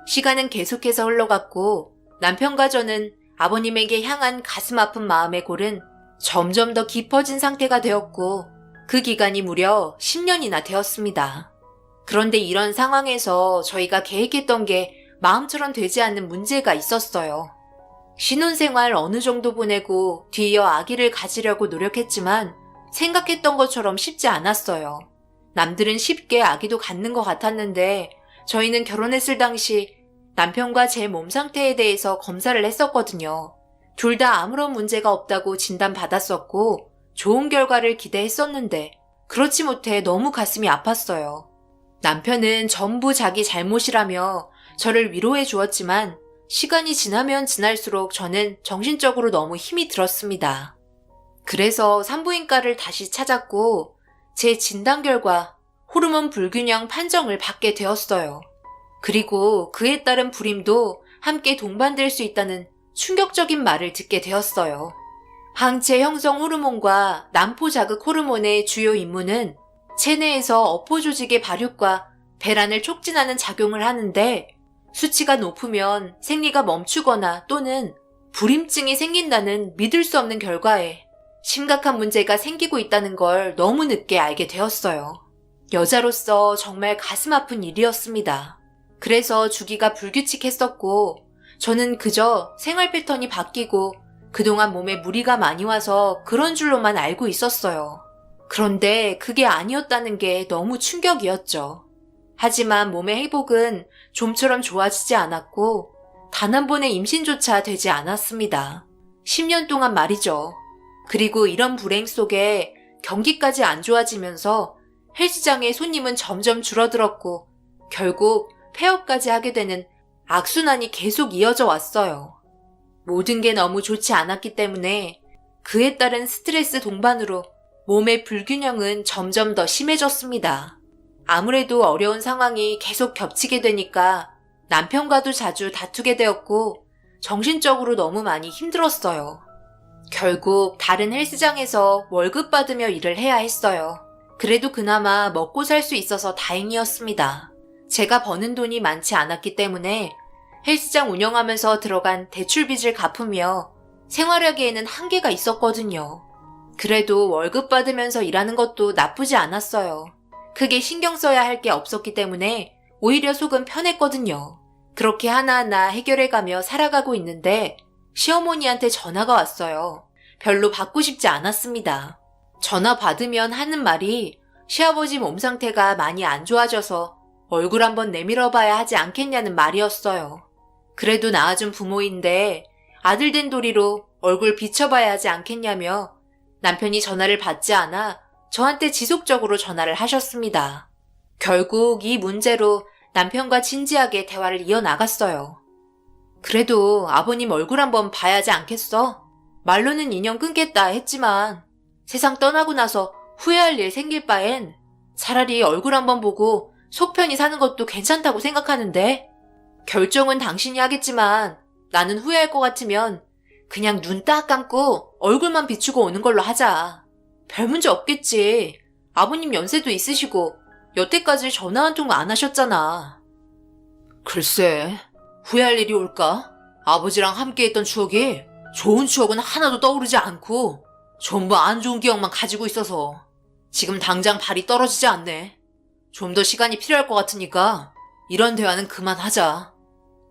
A: 시간은 계속해서 흘러갔고 남편과 저는 아버님에게 향한 가슴 아픈 마음의 골은 점점 더 깊어진 상태가 되었고 그 기간이 무려 10년이나 되었습니다. 그런데 이런 상황에서 저희가 계획했던 게 마음처럼 되지 않는 문제가 있었어요. 신혼생활 어느 정도 보내고 뒤이어 아기를 가지려고 노력했지만 생각했던 것처럼 쉽지 않았어요. 남들은 쉽게 아기도 갖는 것 같았는데 저희는 결혼했을 당시 남편과 제 몸 상태에 대해서 검사를 했었거든요. 둘 다 아무런 문제가 없다고 진단받았었고 좋은 결과를 기대했었는데 그렇지 못해 너무 가슴이 아팠어요. 남편은 전부 자기 잘못이라며 저를 위로해 주었지만 시간이 지나면 지날수록 저는 정신적으로 너무 힘이 들었습니다. 그래서 산부인과를 다시 찾았고 제 진단 결과 호르몬 불균형 판정을 받게 되었어요. 그리고 그에 따른 불임도 함께 동반될 수 있다는 충격적인 말을 듣게 되었어요. 항체 형성 호르몬과 난포 자극 호르몬의 주요 임무는 체내에서 어포 조직의 발육과 배란을 촉진하는 작용을 하는데 수치가 높으면 생리가 멈추거나 또는 불임증이 생긴다는 믿을 수 없는 결과에 심각한 문제가 생기고 있다는 걸 너무 늦게 알게 되었어요. 여자로서 정말 가슴 아픈 일이었습니다. 그래서 주기가 불규칙했었고 저는 그저 생활 패턴이 바뀌고 그동안 몸에 무리가 많이 와서 그런 줄로만 알고 있었어요. 그런데 그게 아니었다는 게 너무 충격이었죠. 하지만 몸의 회복은 좀처럼 좋아지지 않았고 단 한 번의 임신조차 되지 않았습니다. 10년 동안 말이죠. 그리고 이런 불행 속에 경기까지 안 좋아지면서 헬스장의 손님은 점점 줄어들었고 결국 폐업까지 하게 되는 악순환이 계속 이어져 왔어요. 모든 게 너무 좋지 않았기 때문에 그에 따른 스트레스 동반으로 몸의 불균형은 점점 더 심해졌습니다. 아무래도 어려운 상황이 계속 겹치게 되니까 남편과도 자주 다투게 되었고 정신적으로 너무 많이 힘들었어요. 결국 다른 헬스장에서 월급 받으며 일을 해야 했어요. 그래도 그나마 먹고 살 수 있어서 다행이었습니다. 제가 버는 돈이 많지 않았기 때문에 헬스장 운영하면서 들어간 대출 빚을 갚으며 생활하기에는 한계가 있었거든요. 그래도 월급 받으면서 일하는 것도 나쁘지 않았어요. 크게 신경 써야 할 게 없었기 때문에 오히려 속은 편했거든요. 그렇게 하나하나 해결해가며 살아가고 있는데 시어머니한테 전화가 왔어요. 별로 받고 싶지 않았습니다. 전화 받으면 하는 말이 시아버지 몸 상태가 많이 안 좋아져서 얼굴 한번 내밀어 봐야 하지 않겠냐는 말이었어요. 그래도 낳아준 부모인데 아들 된 도리로 얼굴 비춰봐야 하지 않겠냐며 남편이 전화를 받지 않아 저한테 지속적으로 전화를 하셨습니다. 결국 이 문제로 남편과 진지하게 대화를 이어나갔어요. 그래도 아버님 얼굴 한번 봐야지 않겠어? 말로는 인연 끊겠다 했지만 세상 떠나고 나서 후회할 일 생길 바엔 차라리 얼굴 한번 보고 속 편히 사는 것도 괜찮다고 생각하는데 결정은 당신이 하겠지만 나는 후회할 것 같으면 그냥 눈 딱 감고 얼굴만 비추고 오는 걸로 하자. 별 문제 없겠지. 아버님 연세도 있으시고 여태까지 전화 한 통 안 하셨잖아. 글쎄, 후회할 일이 올까? 아버지랑 함께했던 추억이 좋은 추억은 하나도 떠오르지 않고 전부 안 좋은 기억만 가지고 있어서 지금 당장 발이 떨어지지 않네. 좀 더 시간이 필요할 것 같으니까 이런 대화는 그만하자.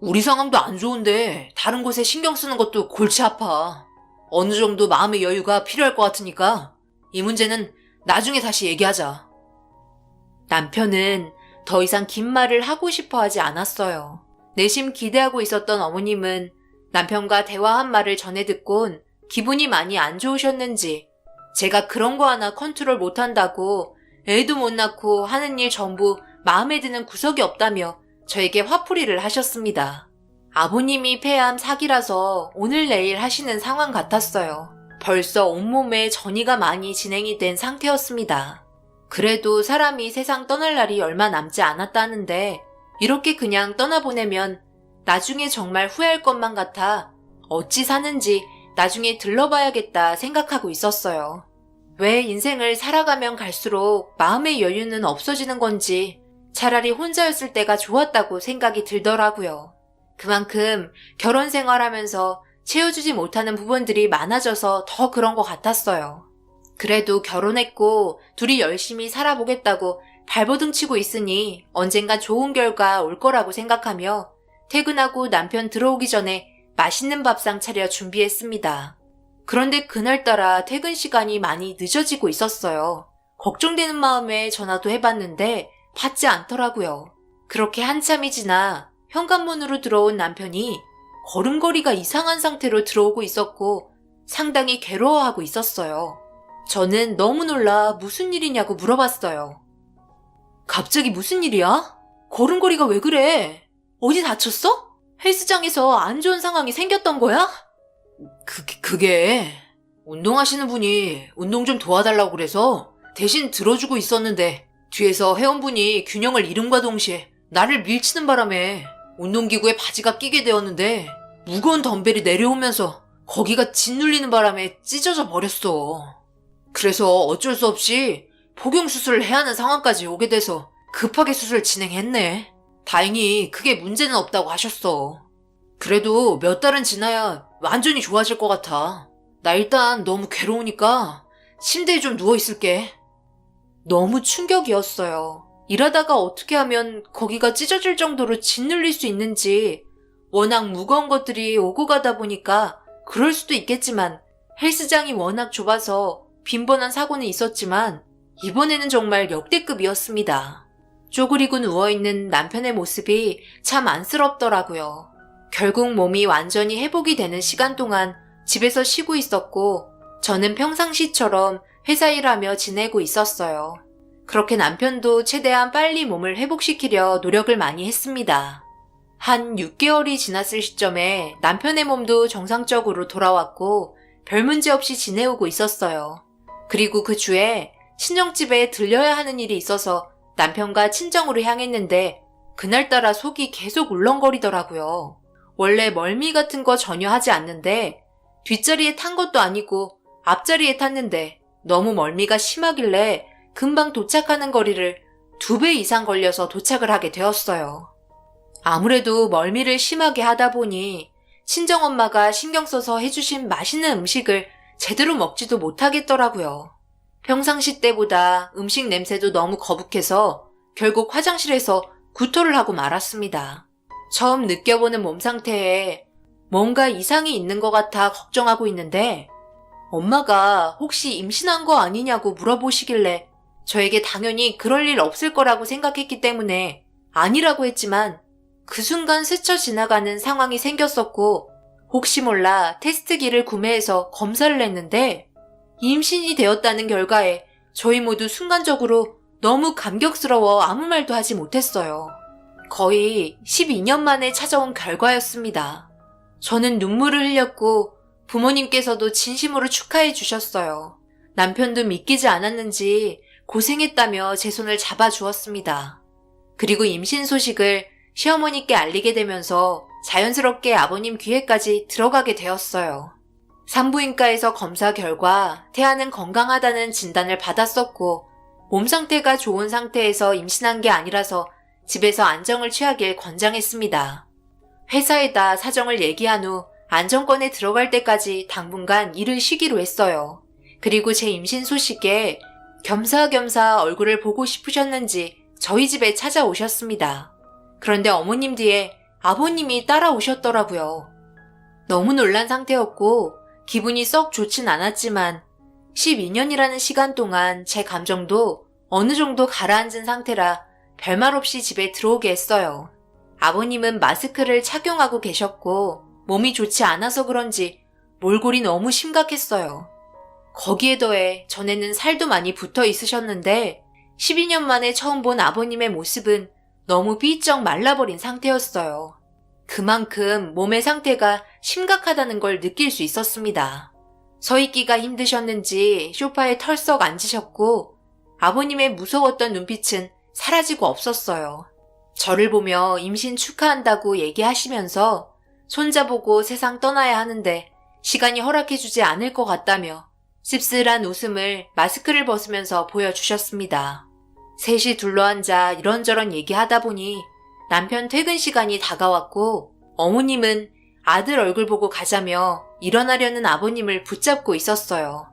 A: 우리 상황도 안 좋은데 다른 곳에 신경 쓰는 것도 골치 아파. 어느 정도 마음의 여유가 필요할 것 같으니까 이 문제는 나중에 다시 얘기하자. 남편은 더 이상 긴 말을 하고 싶어 하지 않았어요. 내심 기대하고 있었던 어머님은 남편과 대화한 말을 전해 듣곤 기분이 많이 안 좋으셨는지 제가 그런 거 하나 컨트롤 못한다고 애도 못 낳고 하는 일 전부 마음에 드는 구석이 없다며 저에게 화풀이를 하셨습니다. 아버님이 폐암 사기라서 오늘 내일 하시는 상황 같았어요. 벌써 온몸에 전이가 많이 진행이 된 상태였습니다. 그래도 사람이 세상 떠날 날이 얼마 남지 않았다는데 이렇게 그냥 떠나보내면 나중에 정말 후회할 것만 같아 어찌 사는지 나중에 들러봐야겠다 생각하고 있었어요. 왜 인생을 살아가면 갈수록 마음의 여유는 없어지는 건지 차라리 혼자였을 때가 좋았다고 생각이 들더라고요. 그만큼 결혼 생활하면서 채워주지 못하는 부분들이 많아져서 더 그런 것 같았어요. 그래도 결혼했고 둘이 열심히 살아보겠다고 발버둥 치고 있으니 언젠가 좋은 결과 올 거라고 생각하며 퇴근하고 남편 들어오기 전에 맛있는 밥상 차려 준비했습니다. 그런데 그날따라 퇴근 시간이 많이 늦어지고 있었어요. 걱정되는 마음에 전화도 해봤는데 받지 않더라고요. 그렇게 한참이 지나 현관문으로 들어온 남편이 걸음걸이가 이상한 상태로 들어오고 있었고 상당히 괴로워하고 있었어요. 저는 너무 놀라 무슨 일이냐고 물어봤어요. 갑자기 무슨 일이야? 걸음걸이가 왜 그래? 어디 다쳤어? 헬스장에서 안 좋은 상황이 생겼던 거야? 그게 운동하시는 분이 운동 좀 도와달라고 그래서 대신 들어주고 있었는데 뒤에서 회원분이 균형을 잃음과 동시에 나를 밀치는 바람에 운동기구에 바지가 끼게 되었는데 무거운 덤벨이 내려오면서 거기가 짓눌리는 바람에 찢어져 버렸어. 그래서 어쩔 수 없이 복용수술을 해야 하는 상황까지 오게 돼서 급하게 수술을 진행했네. 다행히 크게 문제는 없다고 하셨어. 그래도 몇 달은 지나야 완전히 좋아질 것 같아. 나 일단 너무 괴로우니까 침대에 좀 누워있을게. 너무 충격이었어요. 일하다가 어떻게 하면 거기가 찢어질 정도로 짓눌릴 수 있는지 워낙 무거운 것들이 오고 가다 보니까 그럴 수도 있겠지만 헬스장이 워낙 좁아서 빈번한 사고는 있었지만 이번에는 정말 역대급이었습니다. 쪼그리고 누워있는 남편의 모습이 참 안쓰럽더라고요. 결국 몸이 완전히 회복이 되는 시간 동안 집에서 쉬고 있었고 저는 평상시처럼 회사 일하며 지내고 있었어요. 그렇게 남편도 최대한 빨리 몸을 회복시키려 노력을 많이 했습니다. 한 6개월이 지났을 시점에 남편의 몸도 정상적으로 돌아왔고 별 문제 없이 지내오고 있었어요. 그리고 그 주에 친정집에 들려야 하는 일이 있어서 남편과 친정으로 향했는데 그날따라 속이 계속 울렁거리더라고요. 원래 멀미 같은 거 전혀 하지 않는데 뒷자리에 탄 것도 아니고 앞자리에 탔는데 너무 멀미가 심하길래 금방 도착하는 거리를 2배 이상 걸려서 도착을 하게 되었어요. 아무래도 멀미를 심하게 하다 보니 친정엄마가 신경 써서 해주신 맛있는 음식을 제대로 먹지도 못하겠더라고요. 평상시 때보다 음식 냄새도 너무 거북해서 결국 화장실에서 구토를 하고 말았습니다. 처음 느껴보는 몸 상태에 뭔가 이상이 있는 것 같아 걱정하고 있는데 엄마가 혹시 임신한 거 아니냐고 물어보시길래 저에게 당연히 그럴 일 없을 거라고 생각했기 때문에 아니라고 했지만 그 순간 스쳐 지나가는 상황이 생겼었고 혹시 몰라 테스트기를 구매해서 검사를 했는데 임신이 되었다는 결과에 저희 모두 순간적으로 너무 감격스러워 아무 말도 하지 못했어요. 거의 12년 만에 찾아온 결과였습니다. 저는 눈물을 흘렸고 부모님께서도 진심으로 축하해 주셨어요. 남편도 믿기지 않았는지 고생했다며 제 손을 잡아주었습니다. 그리고 임신 소식을 시어머니께 알리게 되면서 자연스럽게 아버님 귀에까지 들어가게 되었어요. 산부인과에서 검사 결과 태아는 건강하다는 진단을 받았었고 몸 상태가 좋은 상태에서 임신한 게 아니라서 집에서 안정을 취하길 권장했습니다. 회사에다 사정을 얘기한 후 안정권에 들어갈 때까지 당분간 일을 쉬기로 했어요. 그리고 제 임신 소식에 겸사겸사 얼굴을 보고 싶으셨는지 저희 집에 찾아오셨습니다. 그런데 어머님 뒤에 아버님이 따라오셨더라고요. 너무 놀란 상태였고 기분이 썩 좋진 않았지만 12년이라는 시간 동안 제 감정도 어느 정도 가라앉은 상태라 별말 없이 집에 들어오게 했어요. 아버님은 마스크를 착용하고 계셨고 몸이 좋지 않아서 그런지 몰골이 너무 심각했어요. 거기에 더해 전에는 살도 많이 붙어 있으셨는데 12년 만에 처음 본 아버님의 모습은 너무 삐쩍 말라버린 상태였어요. 그만큼 몸의 상태가 심각하다는 걸 느낄 수 있었습니다. 서 있기가 힘드셨는지 소파에 털썩 앉으셨고 아버님의 무서웠던 눈빛은 사라지고 없었어요. 저를 보며 임신 축하한다고 얘기하시면서 손자보고 세상 떠나야 하는데 시간이 허락해주지 않을 것 같다며 씁쓸한 웃음을 마스크를 벗으면서 보여주셨습니다. 셋이 둘러앉아 이런저런 얘기하다 보니 남편 퇴근 시간이 다가왔고 어머님은 아들 얼굴 보고 가자며 일어나려는 아버님을 붙잡고 있었어요.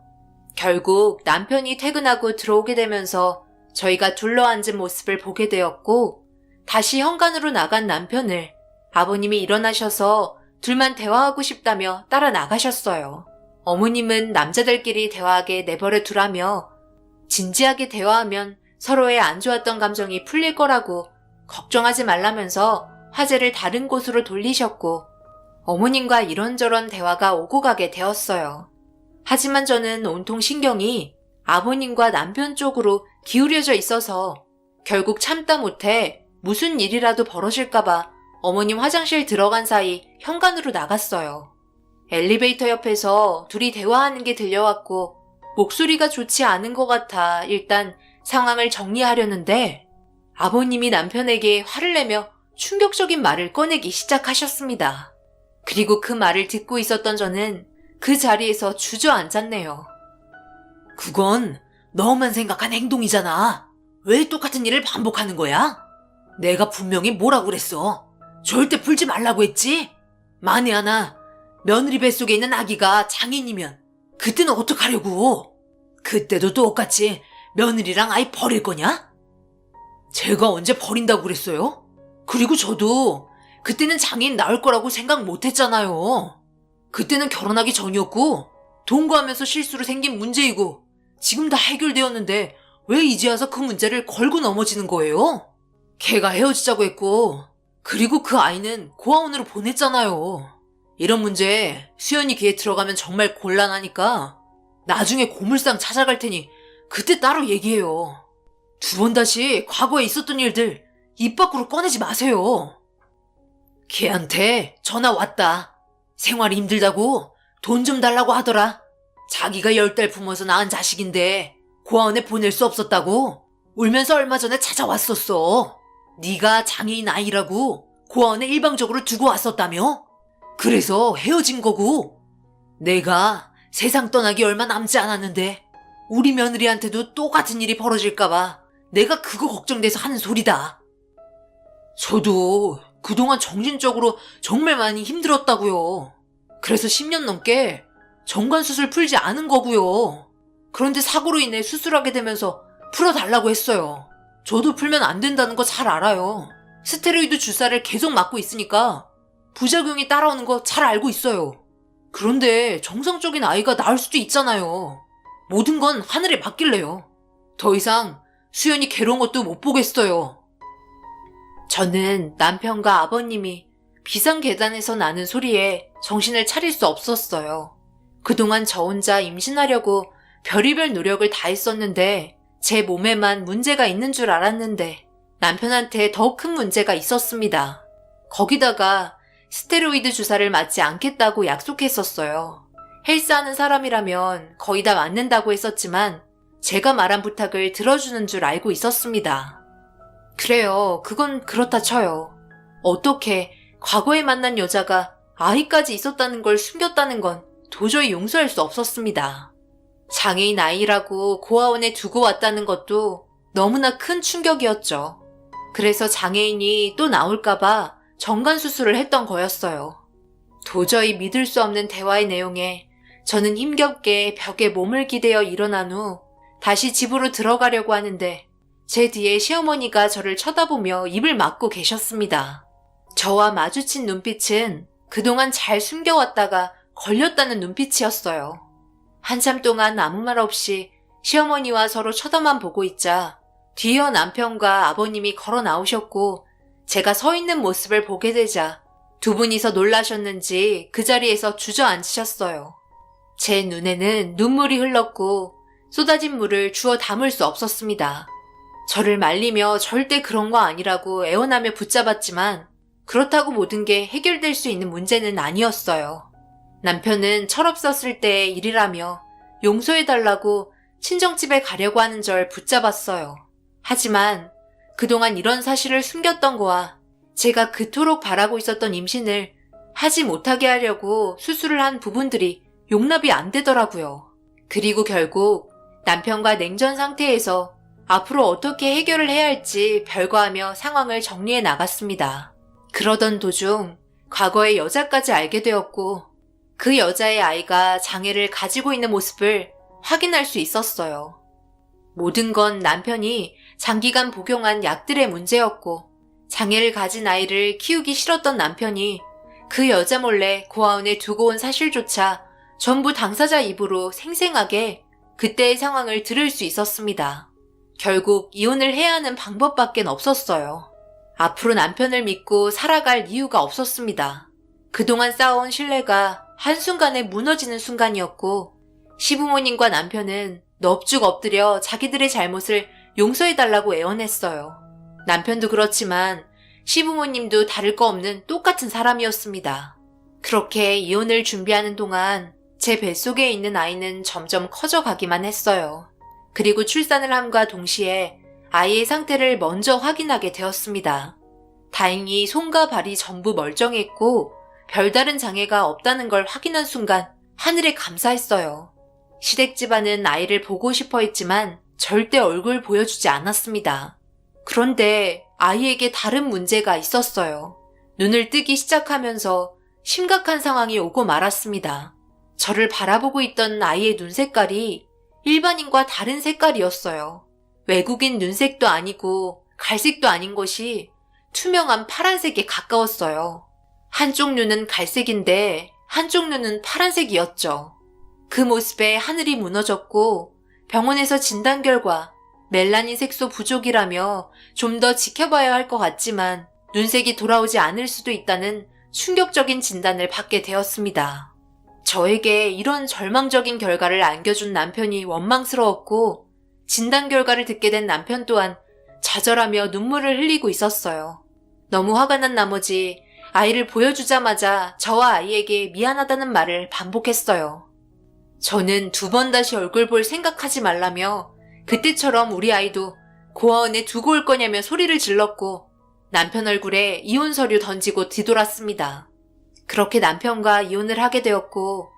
A: 결국 남편이 퇴근하고 들어오게 되면서 저희가 둘러앉은 모습을 보게 되었고 다시 현관으로 나간 남편을 아버님이 일어나셔서 둘만 대화하고 싶다며 따라 나가셨어요. 어머님은 남자들끼리 대화하게 내버려 두라며 진지하게 대화하면 서로의 안 좋았던 감정이 풀릴 거라고 걱정하지 말라면서 화제를 다른 곳으로 돌리셨고 어머님과 이런저런 대화가 오고 가게 되었어요. 하지만 저는 온통 신경이 아버님과 남편 쪽으로 기울여져 있어서 결국 참다 못해 무슨 일이라도 벌어질까봐 어머님 화장실 들어간 사이 현관으로 나갔어요. 엘리베이터 옆에서 둘이 대화하는 게 들려왔고 목소리가 좋지 않은 것 같아 일단 상황을 정리하려는데 아버님이 남편에게 화를 내며 충격적인 말을 꺼내기 시작하셨습니다. 그리고 그 말을 듣고 있었던 저는 그 자리에서 주저앉았네요. 그건 너만 생각한 행동이잖아. 왜 똑같은 일을 반복하는 거야? 내가 분명히 뭐라고 그랬어? 절대 풀지 말라고 했지? 만에 하나 며느리 뱃속에 있는 아기가 장인이면 그때는 어떡하려고? 그때도 똑같이 며느리랑 아이 버릴 거냐? 제가 언제 버린다고 그랬어요? 그리고 저도 그때는 장인 낳을 거라고 생각 못 했잖아요. 그때는 결혼하기 전이었고 동거하면서 실수로 생긴 문제이고 지금 다 해결되었는데 왜 이제 와서 그 문제를 걸고 넘어지는 거예요? 걔가 헤어지자고 했고 그리고 그 아이는 고아원으로 보냈잖아요. 이런 문제 수연이 귀에 들어가면 정말 곤란하니까 나중에 고물상 찾아갈 테니 그때 따로 얘기해요. 두 번 다시 과거에 있었던 일들 입 밖으로 꺼내지 마세요. 걔한테 전화 왔다. 생활이 힘들다고 돈 좀 달라고 하더라. 자기가 10달 품어서 낳은 자식인데 고아원에 보낼 수 없었다고 울면서 얼마 전에 찾아왔었어. 네가 장애인 아이라고 고아원에 일방적으로 두고 왔었다며? 그래서 헤어진 거고 내가 세상 떠나기 얼마 남지 않았는데 우리 며느리한테도 똑같은 일이 벌어질까봐 내가 그거 걱정돼서 하는 소리다. 저도 그동안 정신적으로 정말 많이 힘들었다고요. 그래서 10년 넘게 정관수술 풀지 않은 거고요. 그런데 사고로 인해 수술하게 되면서 풀어달라고 했어요. 저도 풀면 안 된다는 거 잘 알아요. 스테로이드 주사를 계속 맞고 있으니까 부작용이 따라오는 거 잘 알고 있어요. 그런데 정상적인 아이가 나올 수도 있잖아요. 모든 건 하늘에 맡길래요. 더 이상 수연이 괴로운 것도 못 보겠어요. 저는 남편과 아버님이 비상계단에서 나는 소리에 정신을 차릴 수 없었어요. 그동안 저 혼자 임신하려고 별의별 노력을 다했었는데 제 몸에만 문제가 있는 줄 알았는데 남편한테 더 큰 문제가 있었습니다. 거기다가 스테로이드 주사를 맞지 않겠다고 약속했었어요. 헬스하는 사람이라면 거의 다 맞는다고 했었지만 제가 말한 부탁을 들어주는 줄 알고 있었습니다. 그래요. 그건 그렇다 쳐요. 어떻게 과거에 만난 여자가 아이까지 있었다는 걸 숨겼다는 건 도저히 용서할 수 없었습니다. 장애인 아이라고 고아원에 두고 왔다는 것도 너무나 큰 충격이었죠. 그래서 장애인이 또 나올까봐 정관수술을 했던 거였어요. 도저히 믿을 수 없는 대화의 내용에 저는 힘겹게 벽에 몸을 기대어 일어난 후 다시 집으로 들어가려고 하는데 제 뒤에 시어머니가 저를 쳐다보며 입을 막고 계셨습니다. 저와 마주친 눈빛은 그동안 잘 숨겨왔다가 걸렸다는 눈빛이었어요. 한참 동안 아무 말 없이 시어머니와 서로 쳐다만 보고 있자 뒤이어 남편과 아버님이 걸어 나오셨고 제가 서 있는 모습을 보게 되자 두 분이서 놀라셨는지 그 자리에서 주저앉으셨어요. 제 눈에는 눈물이 흘렀고 쏟아진 물을 주워 담을 수 없었습니다. 저를 말리며 절대 그런 거 아니라고 애원하며 붙잡았지만 그렇다고 모든 게 해결될 수 있는 문제는 아니었어요. 남편은 철없었을 때의 일이라며 용서해달라고 친정집에 가려고 하는 절 붙잡았어요. 하지만 그동안 이런 사실을 숨겼던 거와 제가 그토록 바라고 있었던 임신을 하지 못하게 하려고 수술을 한 부분들이 용납이 안 되더라고요. 그리고 결국 남편과 냉전 상태에서 앞으로 어떻게 해결을 해야 할지 별거하며 상황을 정리해 나갔습니다. 그러던 도중 과거의 여자까지 알게 되었고 그 여자의 아이가 장애를 가지고 있는 모습을 확인할 수 있었어요. 모든 건 남편이 장기간 복용한 약들의 문제였고 장애를 가진 아이를 키우기 싫었던 남편이 그 여자 몰래 고아원에 두고 온 사실조차 전부 당사자 입으로 생생하게 그때의 상황을 들을 수 있었습니다. 결국 이혼을 해야 하는 방법밖엔 없었어요. 앞으로 남편을 믿고 살아갈 이유가 없었습니다. 그동안 쌓아온 신뢰가 한순간에 무너지는 순간이었고 시부모님과 남편은 넙죽 엎드려 자기들의 잘못을 용서해달라고 애원했어요. 남편도 그렇지만 시부모님도 다를 거 없는 똑같은 사람이었습니다. 그렇게 이혼을 준비하는 동안 제 뱃속에 있는 아이는 점점 커져가기만 했어요. 그리고 출산을 함과 동시에 아이의 상태를 먼저 확인하게 되었습니다. 다행히 손과 발이 전부 멀쩡했고 별다른 장애가 없다는 걸 확인한 순간 하늘에 감사했어요. 시댁 집안은 아이를 보고 싶어 했지만 절대 얼굴 보여주지 않았습니다. 그런데 아이에게 다른 문제가 있었어요. 눈을 뜨기 시작하면서 심각한 상황이 오고 말았습니다. 저를 바라보고 있던 아이의 눈 색깔이 일반인과 다른 색깔이었어요. 외국인 눈색도 아니고 갈색도 아닌 것이 투명한 파란색에 가까웠어요. 한쪽 눈은 갈색인데 한쪽 눈은 파란색이었죠. 그 모습에 하늘이 무너졌고 병원에서 진단 결과 멜라닌 색소 부족이라며 좀 더 지켜봐야 할 것 같지만 눈색이 돌아오지 않을 수도 있다는 충격적인 진단을 받게 되었습니다. 저에게 이런 절망적인 결과를 안겨준 남편이 원망스러웠고 진단 결과를 듣게 된 남편 또한 좌절하며 눈물을 흘리고 있었어요. 너무 화가 난 나머지 아이를 보여주자마자 저와 아이에게 미안하다는 말을 반복했어요. 저는 2번 다시 얼굴 볼 생각하지 말라며 그때처럼 우리 아이도 고아원에 두고 올 거냐며 소리를 질렀고 남편 얼굴에 이혼 서류 던지고 뒤돌았습니다. 그렇게 남편과 이혼을 하게 되었고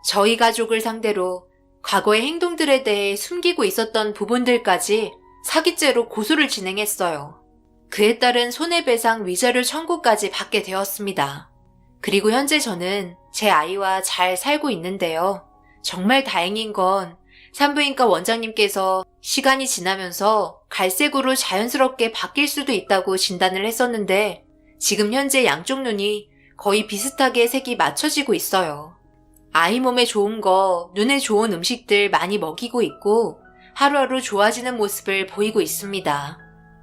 A: 저희 가족을 상대로 과거의 행동들에 대해 숨기고 있었던 부분들까지 사기죄로 고소를 진행했어요. 그에 따른 손해배상 위자료 청구까지 받게 되었습니다. 그리고 현재 저는 제 아이와 잘 살고 있는데요. 정말 다행인 건 산부인과 원장님께서 시간이 지나면서 갈색으로 자연스럽게 바뀔 수도 있다고 진단을 했었는데 지금 현재 양쪽 눈이 거의 비슷하게 색이 맞춰지고 있어요. 아이 몸에 좋은 거, 눈에 좋은 음식들 많이 먹이고 있고 하루하루 좋아지는 모습을 보이고 있습니다.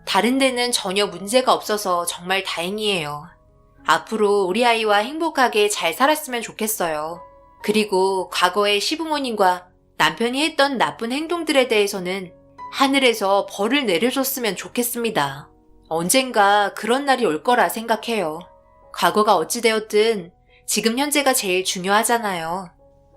A: 다른 데는 전혀 문제가 없어서 정말 다행이에요. 앞으로 우리 아이와 행복하게 잘 살았으면 좋겠어요. 그리고 과거의 시부모님과 남편이 했던 나쁜 행동들에 대해서는 하늘에서 벌을 내려줬으면 좋겠습니다. 언젠가 그런 날이 올 거라 생각해요. 과거가 어찌되었든 지금 현재가 제일 중요하잖아요.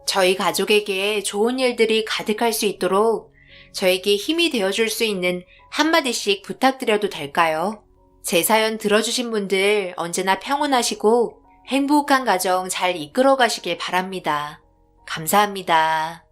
A: 저희 가족에게 좋은 일들이 가득할 수 있도록 저에게 힘이 되어줄 수 있는 한마디씩 부탁드려도 될까요? 제 사연 들어주신 분들 언제나 평온하시고 행복한 가정 잘 이끌어 가시길 바랍니다. 감사합니다.